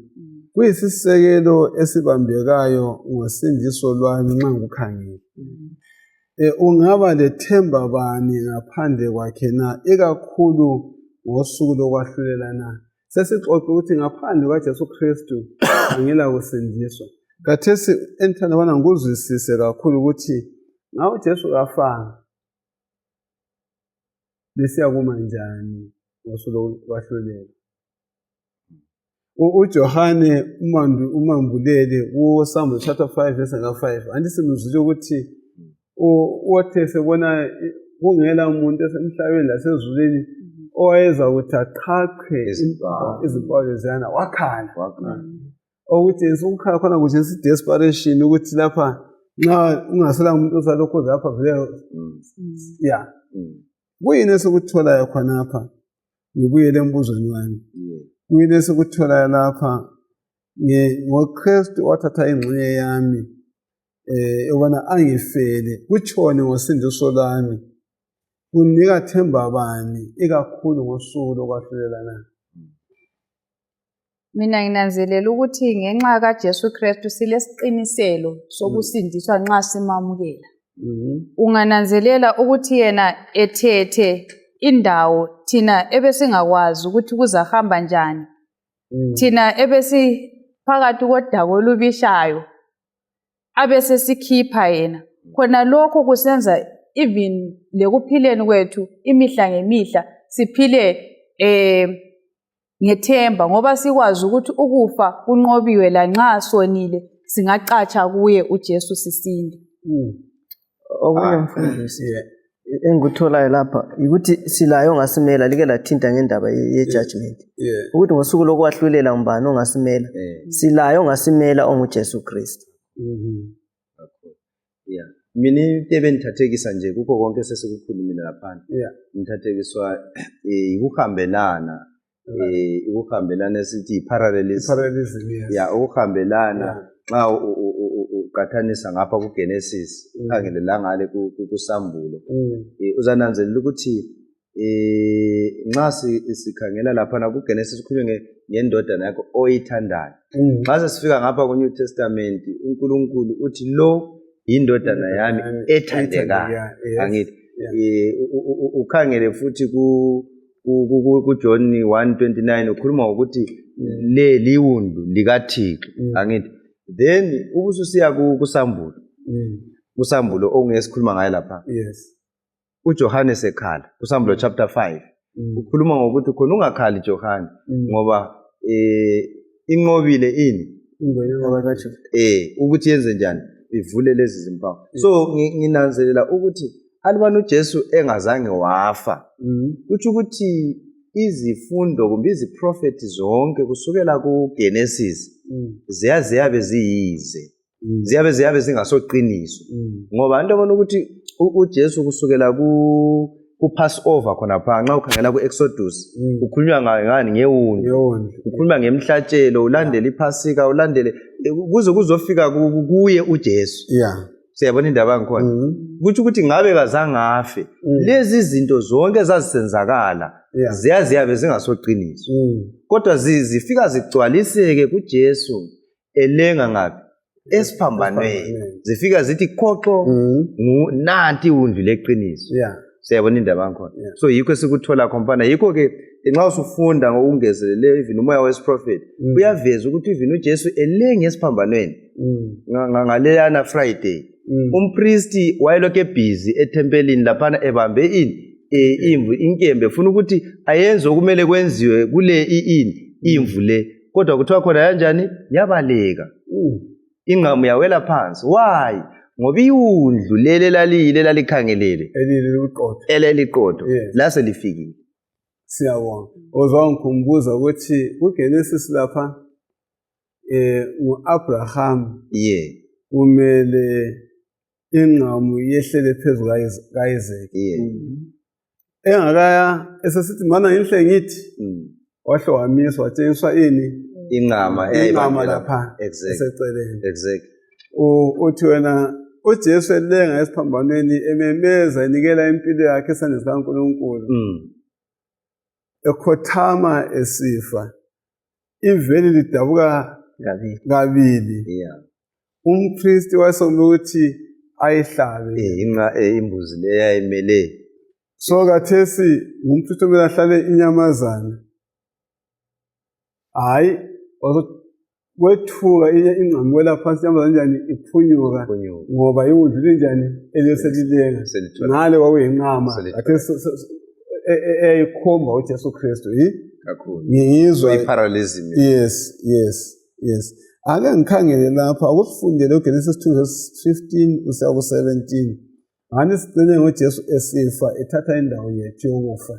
Kuyisisekelo esibambekayo ngosindiso lwami nxa ngikukhangela. Ungaba lethemba bani ngaphandle kwakhe na, ikakhulu ngosuku lokwahlulelana? Sesixoxa ukuthi ngaphandle kwaJesu Kristu angela kusindiswa. Khathesi enthanda bana ngikuzwisise kakhulu ukuthi nga uJesu kafanga besiyakuma njani ngosuku lokwahlulela. uJohane umambulele kuSambulo chapter 5 verse 5 andisimuzile ukuthi uthe sebona kungela muntu esemhlabeni lasezulwini owayeza ukuthi aqhaqhe izimpawu leziyana wakhala ukuthi ukukhala khona kuje desperation ukuthi lapha nxa ungasela umuntu osalokho lapha vele ya kuyini esikutholayo khonapha ngibuyele embuzweni wami kuyini esikutholayo lapha ngoKristu wathatha ingxenye yami ubona angifele kutshone ngosindiso lami kunika themba bani ikakhulu ngosuku lokwahlulela mina nginanzelela ukuthi ngenxa kaJesu Kristu silesiqiniselo sokusindiswa nxa simamukela ungananzelela ukuthi yena ethethe indawo thina ebesingakwazi ukuthi kuzahamba njani thina ebesiphakathi kodaba olubishayo abesesikhipha yena khona lokho kusenza even lekuphileni kwethu imihla ngemihla siphile ngethemba ngoba sikwazi ukuthi ukufa kunqobiwe lanxa sonile singacatsha kuye uJesu sisinde okunye mfundisi engikutholayo lapha ukuthi silayo ongasimela like lathinta ngendaba ye-judgment ukuthi ngosuku lokwahlulela umbani ongasimela silayo ongasimela onguJesu Kristu. Yeah. Mina into ebengithathekisa nje kukho konke sesikukhulumile lapha ngithathekiswa ukuhambelana ukuhambelana esithi parallelism ukuhambelana xa uqathanisa ngapha kuGenesis ukhangele la ngale kuSambulo uzananzelela ukuthi nxa sikhangela lapha kuGenesis kukhulunywe ngendodana yakho oyithandayo nxa sesifika ngapha kuNew Testament uNkulunkulu uthi lo indodana yami ethandekayo angithi ukhangele futhi kuJohn 1:29 ukhuluma ukuthi le liwundu likaThixo angithi then ubususiya kuSambulo ongesikhuluma ngaye lapha uJohane sekhala kuSambulo chapter 5 ukhuluma ngokuthi khona ungakhali Johane ngoba inqobile ini ukuthi yenze njani ivule lezi zimpawu so nginanzelela ukuthi alibana uJesu engazange wafa kuthi ukuthi izifundo kumbe iziprofeti zonke kusukela kuGenesis ziyabe ziyize ziyabe zingasoqiniso ngoba into abona ukuthi uJesu kusukela ku-Passover khona pha nxa ukhangela ku-Exodus ukhulunywa ngani ngewundi ukhuluma ngemhlatshelo ulandele iPhasika ulandele kuze kuzofika kuye uJesu siyabona indaba yangikhona kuthi ukuthi ngabe kazange afe lezi zinto zonke zazisenzakala ziyabe zingasoqiniso kodwa zifika zigcwaliseke kuJesu elenga ngaphi esiphambanweni zifika zithi khoxo nanti iwundi leqiniso siyabona indaba yangikhona so yikho esikuthola khompana yikho ke nxa usufunda ngokungezelele even umoya wesiprofeti uyaveza ukuthi even uJesu elenge esiphambanweni ngaleyana Friday umpristi wayelokhu ebhizi ethempelini laphana ebambe inkembe funa ukuthi ayenze okumele kwenziwe kule imvu le kodwa kuthiwa khona kanjani yabaleka ingqamu yawela phansi why ngoba iwundlu lele lalikhangelele eleliqotho lase lifikile siyabonga uzangikhumbuza ukuthi kuGenesis lapha uAbraham kumele ingqamu yehlele phezulu kaIsaac engakaya esesithi mana ngihle ngithi wahle wamiswa watshengiswa ini ingqama lapha eseceleni uthi wena uJesu elenga esiphambanweni ememeza enikela impilo yakhe esandleni sikaNkulunkulu ekhothama esifa iveli lidabuka kabili umpristi wasombe ukuthi ayihlabe imbuzi le yayimele so kathesi ngumpristi omele ahlale inyamazana hayi kwethuka ingqamu wela phansi inyamazana njani iphunyuka ngoba iwundlu linjani eleselilenga ngale kwakuyinqama kathesi eyikhomba uJesu Kristu ngiyizwa iparallelism yes ake ngikhangele lapha ukusifundele uGenesis 2:15 usiya ku-17 ngani sigcine ngoJesu esifa ethatha indawo yethu yokufa.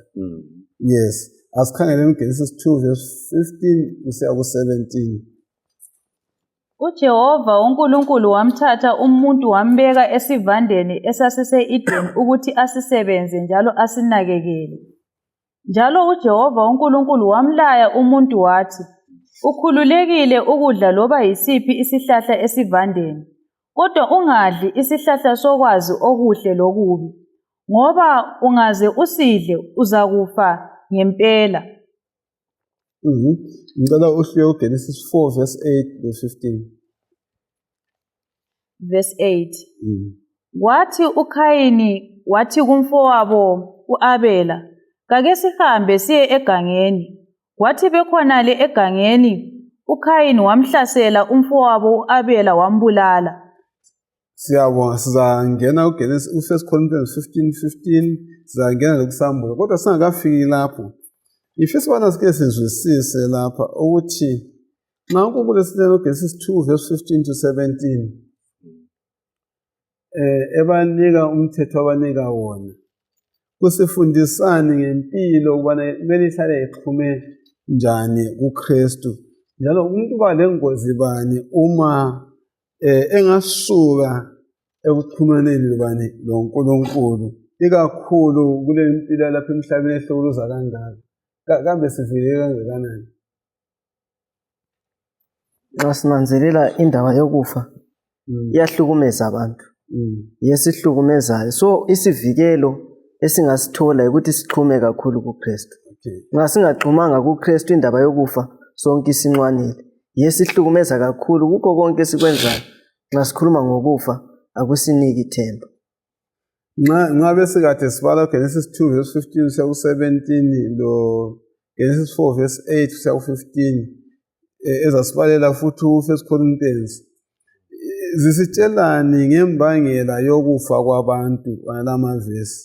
Yes, asikhangele uGenesis 2 verse 15 kusiya ku-17. uJehova uNkulunkulu wamthatha umuntu wambeka esivandeni esasise-Edeni ukuthi asisebenze njalo asinakekele. Njalo uJehova uNkulunkulu wamlaya umuntu wathi, ukhululekile ukudla loba yisiphi isihlahla esivandeni, kodwa ungadli isihlahla sokwazi okuhle lokubi, ngoba ungaze usidle uzakufa ngempela. Ngicela uhlwe uGenesis 4 verse 8 to 15. Verse 8. Kwathi uKhayini wathi kumfowabo uAbela, kake sihambe siye egangeni. Kwathi bekhonale egangeni, uKhayini wamhlasela umfowabo uAbela wambulala. Siyabonga, sizangena uGenesis 1 Corinthians 15:15, sizangena lokusambula. Kodwa singakafiki lapho. Ifisa ubana sike sizwisise lapha ukuthi nxa uNkulunkulu esilela uGenesis 2 verse 15 to 17 ebanika umthetho abanika wona, kusifundisani ngempilo ukubana kumele ihlale ixhume njani kuKristu, njalo umuntu uba lengozi bani uma engasuka ekuxhumaneni bani loNkulunkulu, ikakhulu kule mpilo lapha emhlabeni ehlukuluza kangaka. Kambe sivile kangakanani? Nxa sinanzelela indaba yokufa iyahlukumeza abantu. Yesihlukumezayo. So isivikelo esingasithola ukuthi sixhume kakhulu kuKristu. Nxa singaxhumanga kuKristu indaba yokufa sonke isinxwanile. Yesihlukumeza kakhulu kukho konke esikwenzayo. Nxa sikhuluma ngokufa akusiniki ithemba. Nxa besikade sibala Genesis 2 verse 15 kusiya ku-17 lo Genesis 4 verse 8 kusiya ku-15 ezasibalela futhi u-1 Corinthians, zisitshelani ngembangela yokufa kwabantu alamavesi?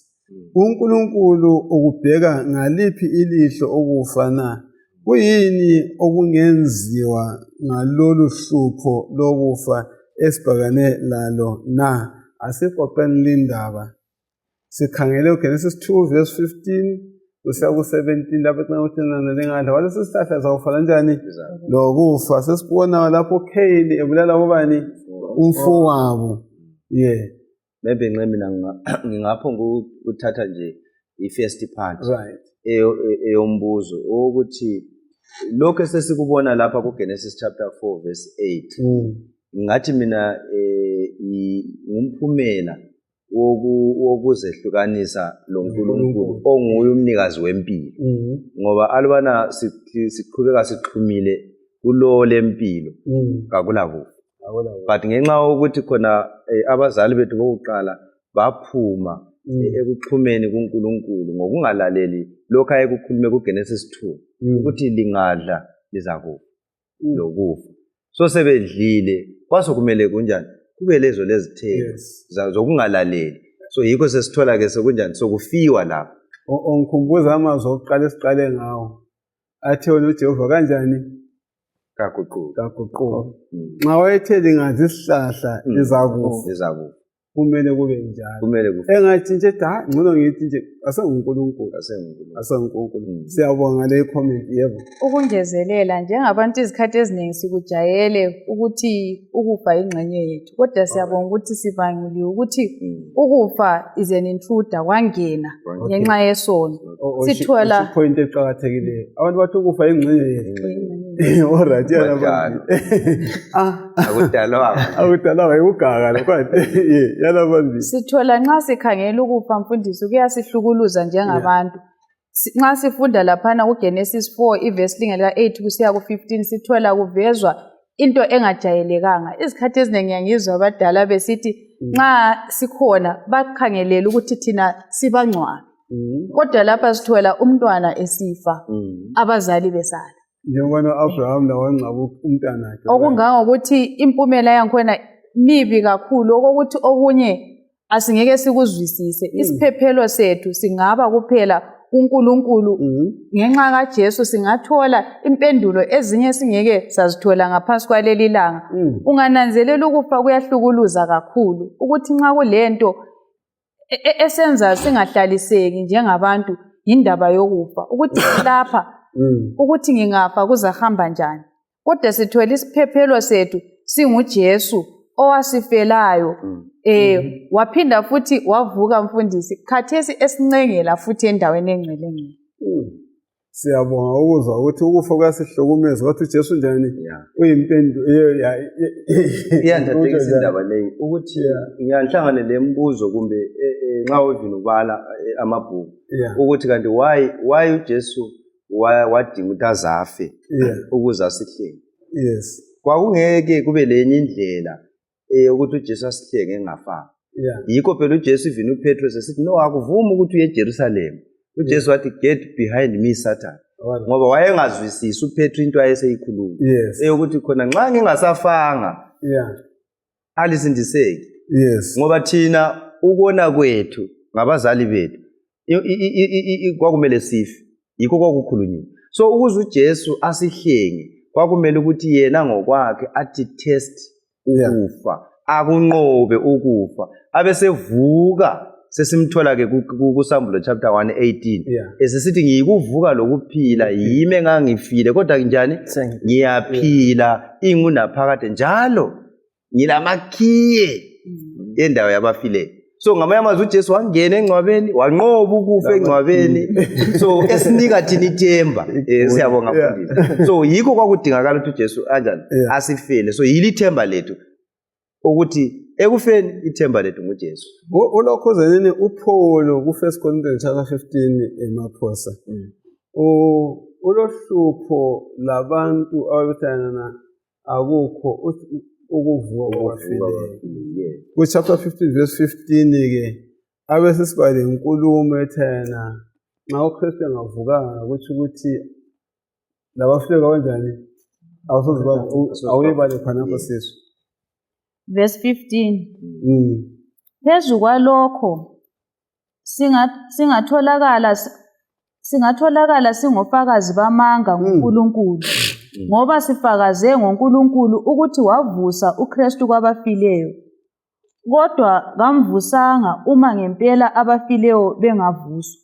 uNkulunkulu ukubheka ngaliphi ilihlo ukufa na? Kuyini okungenziwa ngalolu hlupho lokufa esibhekane lalo na? Asiqoqeni lindaba. Sikhangele uGenesis 2 verse 15 kusiya ku-17 lapho encane ukuthi lingadla walesi sihlahla zawufa kanjani lokufa. Sesibona lapho uKhayini ebulala ubani? Umfowabo. Maybe mina ngingapho ukuthatha nje i-first part eyombuzo ukuthi lokho esesikubona lapha kuGenesis chapter 4 verse 8 ngathi mina ngumphumela wokuzehlukanisa loNkulunkulu onguye umnikazi wempilo, ngoba alubana siqhubeka sixhumile kulo lempilo kakula kufa. But ngenxa ukuthi khona abazali bethu bokuqala baphuma ekuxhumeni kuNkulunkulu ngokungalaleli lokho ayekukhulume kuGenesis 2 ukuthi lingadla lizakufa lokufa. So sebedlile kwasokumele kunjani? Kube lezo lezithelo zokungalaleli. So yikho sesithola ke sekunjani sokufiwa lapha. Ongikhumbuza amazwi okuqala esiqale ngawo. Athe wena uJehova kanjani? Kaguquka. Nxa wayethe lingadla isihlahla lizakufa. Kumele kube njalo. Engatshintshe ethi ngcono ngithi nje asenguNkulunkulu. Siyabonga le comment yebo. Ukungezelela njengabantu izikhathi eziningi sikujayele ukuthi ukufa ingxenye yethu, kodwa siyabonga ukuthi sivangeliwe ukuthi ukufa is an intruder, wangena ngenxa yesono. Sithola point eqhakathekileyo. Abantu bathi ukufa ingxenye yethu. Alright, yalabani. Akudalwa ikugaga lokwathi. Yalabani. Sithola nxa sikhangela ukufa mfundisi kuyasihlukuluza njengabantu. Nxa sifunda laphana kuGenesis 4 ivesi lika-8 kusiya ku-15 sithola kuvezwa into engajayelekanga. Izikhathi eziningi ngiyangizwa abadala besithi nxa sikhona bakhangelela ukuthi thina sibangcwabe. Kodwa lapha sithola umntwana esifa, abazali besala. Njengoba uAbraham lawangcaba umntanakhe. Okungangokuthi impumela yankhona mibi kakhulu, okokuthi okunye asingeke sikuzwisise. Isiphephelo sethu singaba kuphela uNkulunkulu. Ngenxa kaJesu singathola impendulo ezinye singeke sazithola ngaphansi kwaleli langa. Ungananzelela ukufa kuyahlukuluza kakhulu, ukuthi nxa kulento esenza singahlaliseki njengabantu indaba yokufa ukuthi lapha ukuthi ngingafa kuzahamba njani. Kodwa sithola isiphephelo sethu singuJesu owasifelayo waphinda futhi wavuka mfundisi khathesi esincengela futhi endaweni engcwele. Siyabonga ukuzwa ukuthi ukufa kuyasihlukumeza kodwa uJesu njani uyimpendulo iyandadekisa indaba leyi ukuthi ngiyanhlangane lembuzo kumbe nxa uvini ubala amabhuku ukuthi kanti why uJesu wadinga ukuthi azafe ukuze asihlenge. Yes. Kwakungeke kube lenye indlela ukuthi uJesu asihlenge engafanga. Yikho phela uJesu ivini uPetrus esithi no akuvumi ukuthi uye eJerusalem. uJesu wathi get behind me Satan. Ngoba wayengazwisisi uPetru into ayeseyikhuluma. Ukuthi khona nxa ngingasafanga alisindiseki. Ngoba thina ukona kwethu ngabazali bethu kwakumele sife. Yikho kwakukhulunyiwe. So ukuze uJesu asihlenge kwakumele ukuthi yena ngokwakhe athi test ukufa, akunqobe ukufa, abesevuka. Sesimthola ke kuSambulo chapter 1:18 esisithi ngikuvuka lokuphila yimi engangifile kodwa njani ngiyaphila ingunaphakade njalo ngilamakhiye endawo yabafileyo. So ngamanye amazwi uJesu wangena engcwabeni wanqoba ukufa engcwabeni so esinika thina ithemba. Siyabonga mfundisi. So yikho kwakudingakala ukuthi uJesu anjani asifele. So yili ithemba lethu ukuthi ekufeni ithemba lethu nguJesu. Ulokhozenini uPaul ku 1 Corinthians chapter 15 eMaphosa. Ulohlupho labantu abathana akukho ukuvuka kwabafileyo. Ku chapter 15 verse 15 ke abesisibale inkulumo ethana nxa uKristu engavukanga ukuthi labafileyo kanjani awusoze awuyibale khona nkosisi. Verse 15. Phezu kwalokho singatholakala singofakazi bamanga ngoNkulunkulu ngoba sifakaze ngoNkulunkulu ukuthi wavusa uKristu kwabafileyo. Kodwa kamvusanga uma ngempela abafileyo bengavuswa.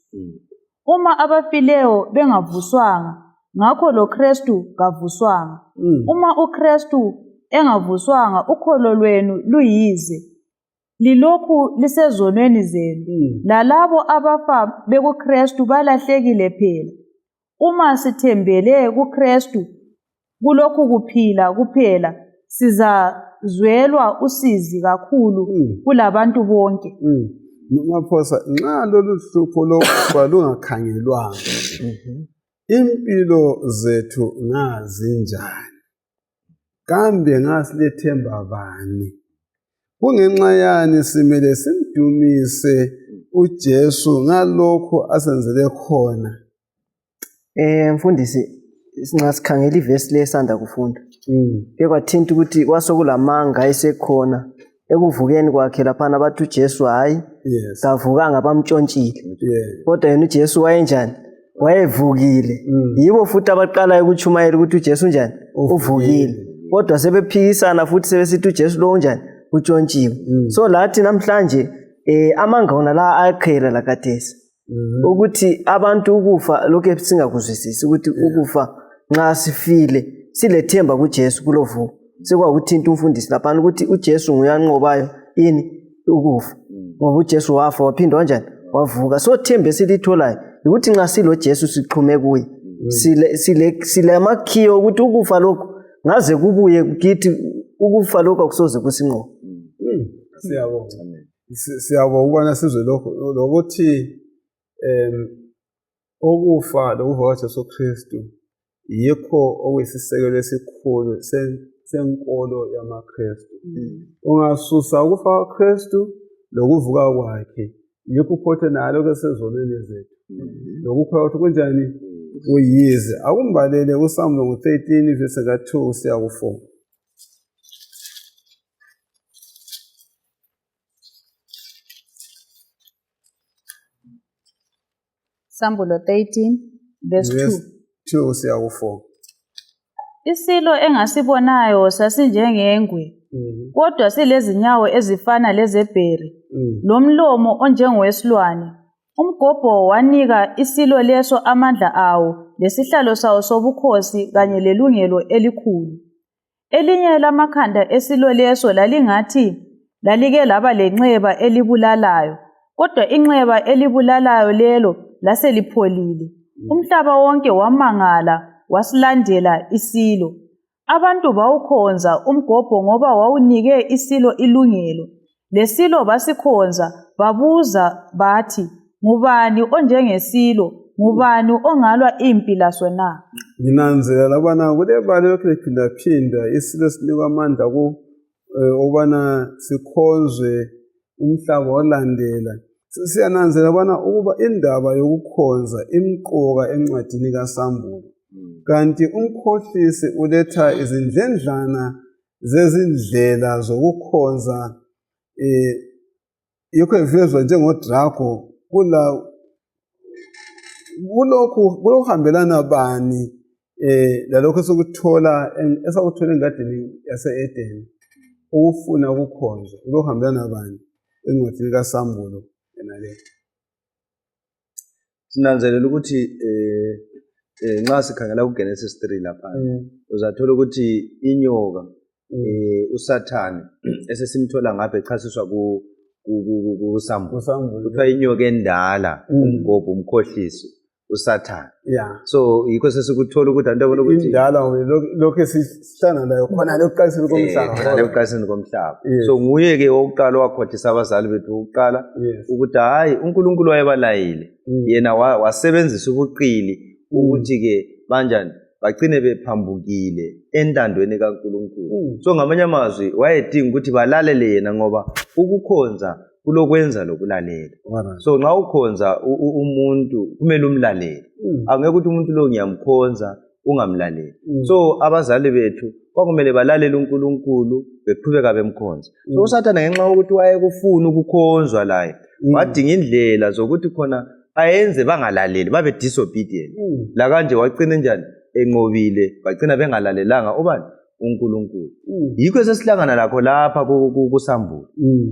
Uma abafileyo bengavuswanga ngakho lo Kristu kavuswanga. Uma uKristu engavuswanga ukholo lwenu luyize lilokhu lisezonweni zenu. Lalabo abafa bekuKristu balahlekile phela. Uma sithembele kuKristu kulokhu kuphila kuphela sizazwelwa usizi kakhulu kulabantu bonke. Maphosa nxa lolu hlupho lokufa lungakhangelwanga impilo zethu ngazinjani? Kambe ngasilethemba bani? Kungenxa yani simele simdumise uJesu ngalokho asenzele khona? Mfundisi singa sikhangela ivesi lesanda kufunda. Kwathinta ukuthi kwasokulamanga esekhona ekuvukeni kwakhe lapha bathi uJesu hayi kavukanga bamtshontshile. Kodwa yena uJesu wayenjani? Wayevukile. Yibo futhi abaqala ukuchumayela ukuthi uJesu njani? Uvukile. Kodwa sebephikisana futhi sebesithi uJesu lo unjani? Utshontshiwe. So lathi namhlanje amanga wona la ayakhela lakathesi. Ukuthi abantu ukufa lokho singakuzwisisi ukuthi ukufa nxa sifile silethemba kuJesu kulovuka. Sekwakuthinta umfundisi lapha ukuthi uJesu nguyanqobayo ini ukufa. Ngoba uJesu wafa waphinda kanjani? Wavuka. So thembe silitholayo ukuthi nxa silo Jesu siqhume kuye. Sile amakhiyo ukuthi ukufa lokho ngaze kubuye kithi ukufa lokho akusoze kusinqoba. Siyabonga. Siyabonga ukubona sizwe lokho lokuthi ukufa lokuvuka kwaJesu Kristu yikho okuyisisekelo esikhulu senkolo yamaKristu. Ungasusa ukufa kwaKristu lokuvuka kwakhe yikho uphothe nalo kesezonweni zethu. Lokukholwa ukuthi kunjani uyize. Akumbalele uSambulo 13 verse 2 siya ku4. Sambulo 13 verse 2 siya ku4. Isilo engasibonayo sasinjengengwe, kodwa silezinyawo ezifana lezebheri, lomlomo onjengowesilwane. Umgobho wanika isilo leso amandla awo, lesihlalo sawo sobukhosi kanye lelungelo elikhulu. Elinye lamakhanda esilo leso lalingathi lalike laba lenxeba elibulalayo, kodwa inxeba elibulalayo lelo laselipholile. Umhlaba wonke wamangala wasilandela isilo. Abantu bawukhonza umgobho ngoba wawunike isilo ilungelo. Lesilo basikhonza, babuza bathi, ngubani onjengesilo? Ngubani ongalwa impi laso na? Nginanzelela labana kule bali lokho lephinda isilo sinikwa amandla ukubana sikhonzwe umhlaba olandela. Siyananzelela bona ukuba indaba yokukhonza imqoka encwadini kaSambulo. Kanti umkhohlisi uletha izindledlana zezindlela zokukhonza yikho evezwa njengodrago kulokhu hambelana bani lalokho esakuthola engadini yase-Edeni ukufuna ukukhonza kulokhu hambelana bani encwadini kaSambulo enale. Sinanzelela ukuthi nxa sikhangela kuGenesis 3 lapha uzathola ukuthi inyoka uSathane esesimthola ngapha echasiswa kuSambulo kuthiwa inyoka endala umgobho umkhohlisi uSathane. So yikho sesikuthola ukuthi abantu abona ukuthi indala lokho esihlana layo khona lokuqaliseni komhlaba lokuqaliseni komhlaba. So nguye ke oqala wakhothisa abazali bethu ukuqala ukuthi hayi uNkulunkulu wayebalayile yena wasebenzisa ubuqili ukuthi ke banjani bagcine bephambukile entandweni kaNkulunkulu. So ngamanye amazwi wayedinga ukuthi balalele yena ngoba ukukhonza kulokwenza lokulalela. So nxa ukhonza umuntu kumele umlalele. Angeke ukuthi umuntu lo ngiyamkhonza ungamlaleli. So abazali bethu kwakumele balalele uNkulunkulu beqhubeka bemkhonza. So uSathane ngenxa ukuthi wayekufuna ukukhonzwa laye wadinga indlela zokuthi khona ayenze bangalaleli babe disobedient. La kanje wagcina njani enqobile bagcina bengalalelanga ubani uNkulunkulu. Yikho sesihlangana lakho lapha kuSambulo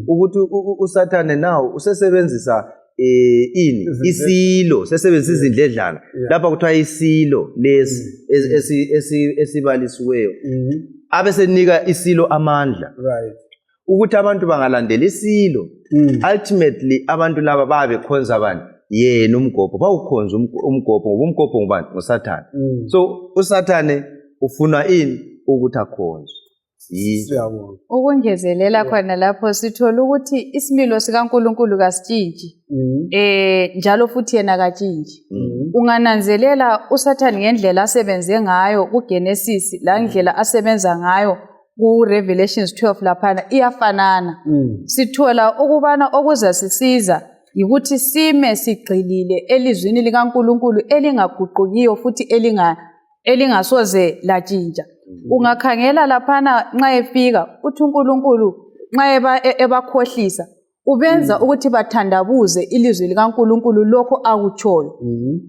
ukuthi uSathane nawo usesebenzisa isilo sesebenzisa izindledlana lapha kuthiwa isilo lesi esibalisiweyo abesenika isilo amandla ukuthi abantu bangalandela isilo. Ultimately abantu laba babe khonza abantu yena umgobho bawukhonza umgobho ngoba umgobho ngubani ngoSathane. So uSathane ufuna ini ukuthi akhonzwe. Siyabonga. Ukungezelela khona lapho sithola ukuthi isimilo sikaNkulunkulu kasitshintshi njalo futhi yena katshintshi. Ungananzelela uSathane ngendlela asebenze ngayo kuGenesis la ndlela asebenza ngayo kuRevelations 12 laphana iyafanana. Sithola ukubana okuza sisiza yikuthi sime sigxilile elizwini likaNkulunkulu elingaguqukiyo futhi elingasoze latshintsha. Ungakhangela laphana nxa efika uthi uNkulunkulu nxa ebakhohlisa ubenza ukuthi bathandabuze ilizwi likaNkulunkulu lokho akutshoyo.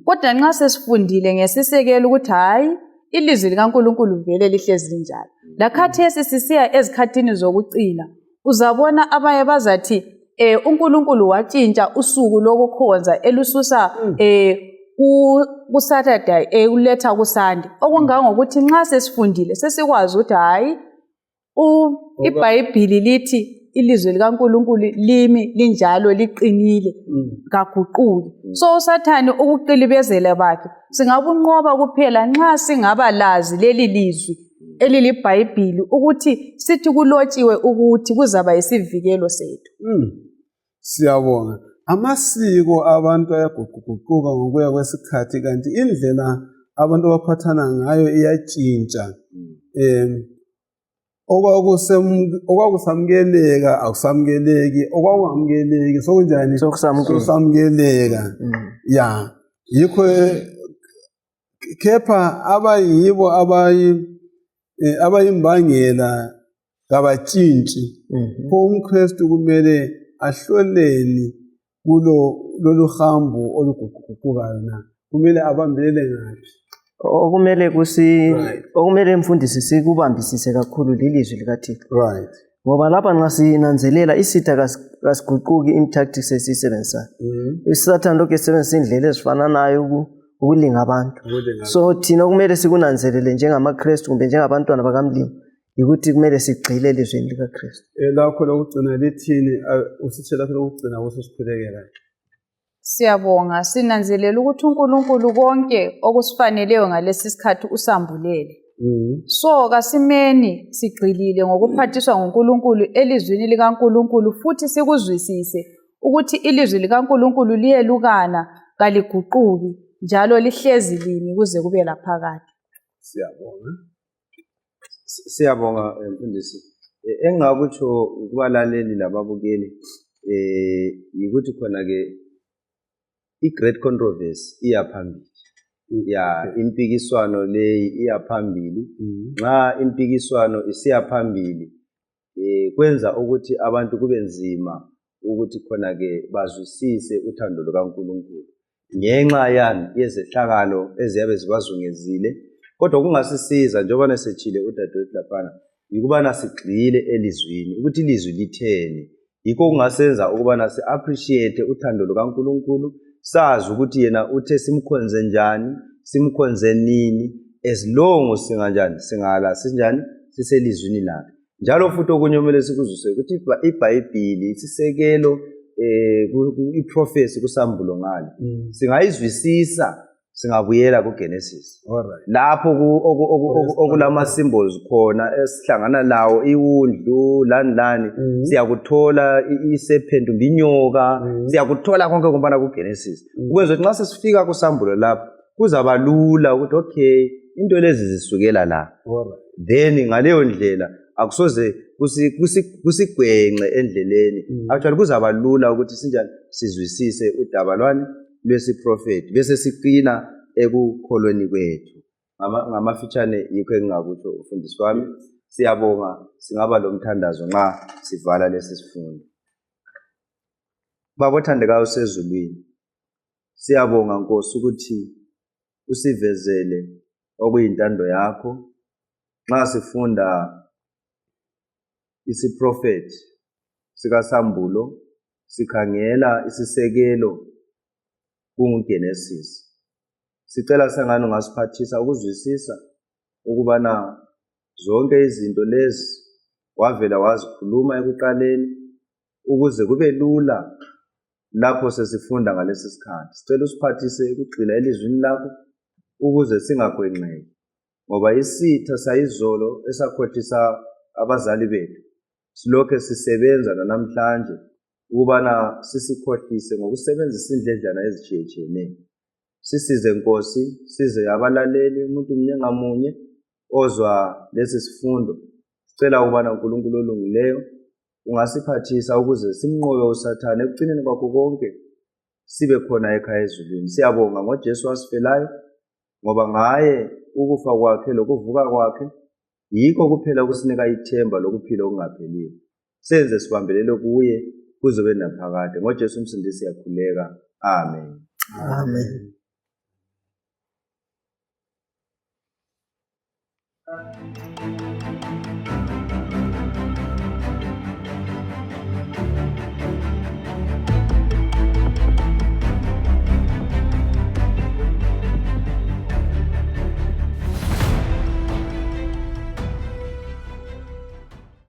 Kodwa nxa sesifundile ngesisekelo ukuthi hayi ilizwi likaNkulunkulu vele lihlezi linjalo. Lakhathesi sisiya ezikhathini zokucina uzabona abaye bazathi uNkulunkulu watshintsha usuku lokukhonza elususa kuSaturday uletha kuSunday. Okungangokuthi nxa sesifundile sesikwazi ukuthi hayi iBhayibhili lithi ilizwi likaNkulunkulu limi linjalo liqinile kaguquki. So uSathane ukuqilibezela bakhe singabunqoba kuphela nxa singabalazi leli lizwi eliliBhayibhili ukuthi sithi kulotshiwe ukuthi kuzaba isivikelo sethu. Siyabonga. Amasiko abantu ayaguquguquka ngokuya kwesikhathi kanti indlela abantu abaphathana ngayo iyatshintsha. Okwakusamukeleka akusamukeleki, okwakungamukeleki sokunjani sokusamukeleka. Ya yikho kepha abayibo abayimbangela kabatshintshi. Pho umKristu kumele ahloleni lolu hambo oluguquguqukayo na kumele abambelele ngaphi? okumele imfundisi sikubambisise kakhulu lilizwi likaThixo. Right. Ngoba lapha nxa sinanzelela isitha kasiguquki in-tactics esiyisebenzisayo. Isathane lokhu esebenzisa indlela ezifananayo ukulinga abantu. So thina kumele sikunanzelele njengamaKristu kumbe njengabantwana bakaMlimi ukuthi kumele sigxile elizweni likaKristu. Lakho lokugcina lithini usitshela lakho lokugcina kusikhulekela. Siyabonga sinanzelela ukuthi uNkulunkulu konke okusifaneleyo ngalesi sikhathi usambulele. So kasimeni sigxilile ngokuphathiswa nguNkulunkulu elizwini likaNkulunkulu futhi sikuzwisise ukuthi ilizwi likaNkulunkulu liyelukana kaliguquki njalo lihlezi lini kuze kube laphakade. Siyabonga mfundisi. Engakutsho kubalaleli lababukeli ukuthi khona ke i-great controversy iyaphambili. Impikiswano leyi iyaphambili. Nxa impikiswano isiyaphambili kwenza ukuthi abantu kube nzima ukuthi khona ke bazwisise uthando lukaNkulunkulu. Ngenxa yani yezehlakalo eziyabe zibazungezile kodwa kungasisiza njengoba nesechile udadewethu laphana yikubana sigxile elizwini ukuthi ilizwi litheni. Yikho kungasenza ukubana si-appreciate uthando lukaNkulunkulu, sazi ukuthi yena uthe simkhonze njani, simkhonze nini, as long singala sinjani siselizwini lakhe. Njalo futhi okunye kumele sikuzwisise ukuthi iBhayibhili isisekelo iProphecy kusambulo ngalo. Singayizwisisa singabuyela kuGenesis. Lapho okulama symbols khona esihlangana lawo iwundlu lani siyakuthola isephendu mbinyoka siyakuthola konke kumbana kuGenesis. Ukwenza ukuthi nxa sesifika kusambulo lapho kuzaba lula ukuthi okay into lezi zisukela la. Then ngaleyo ndlela akusoze kusigwenxe endleleni. Actually kuzaba lula ukuthi sinjani sizwisise udaba lwani lwesiprofeti bese siqina ekukholweni kwethu. Ngamafitshane yikho engingakutsho ufundisi wami. Siyabonga singaba lomthandazo nxa sivala lesi sifundo. Baba othandekayo usezulwini, siyabonga Nkosi ukuthi usivezele okuyintando yakho nxa sifunda isiprofeti sikaSambulo sikhangela isisekelo kunguGenesis. Sicela sengani ungasiphathisa ukuzwisisa ukubana zonke izinto lezi wavela wazikhuluma ekuqaleni ukuze kube lula lapho sesifunda ngalesi sikhathi. Sicela usiphathise ukugxila elizwini lakho ukuze singagwenqeki ngoba isitha sayizolo esakhohlisa abazali bethu silokho sisebenza namhlanje ukubana sisikhohlise ngokusebenzisa indledlana ezitshiyetshiyeneyo. Sisize Nkosi, size abalaleli umuntu munye ngamunye ozwa lesi sifundo. Sicela ukubana uNkulunkulu olungileyo ungasiphathisa ukuze simnqobe uSathane ekucineni kwakho konke sibe khona ekhaya ezulwini. Siyabonga ngoJesu wasifelayo ngoba ngaye ukufa kwakhe lokuvuka kwakhe yikho kuphela kusinika ithemba lokuphila okungapheliyo. Senze sibambelele kuye kuzobe naphakade. NgoJesu umsindisi siyakhuleka. Amen. Amen.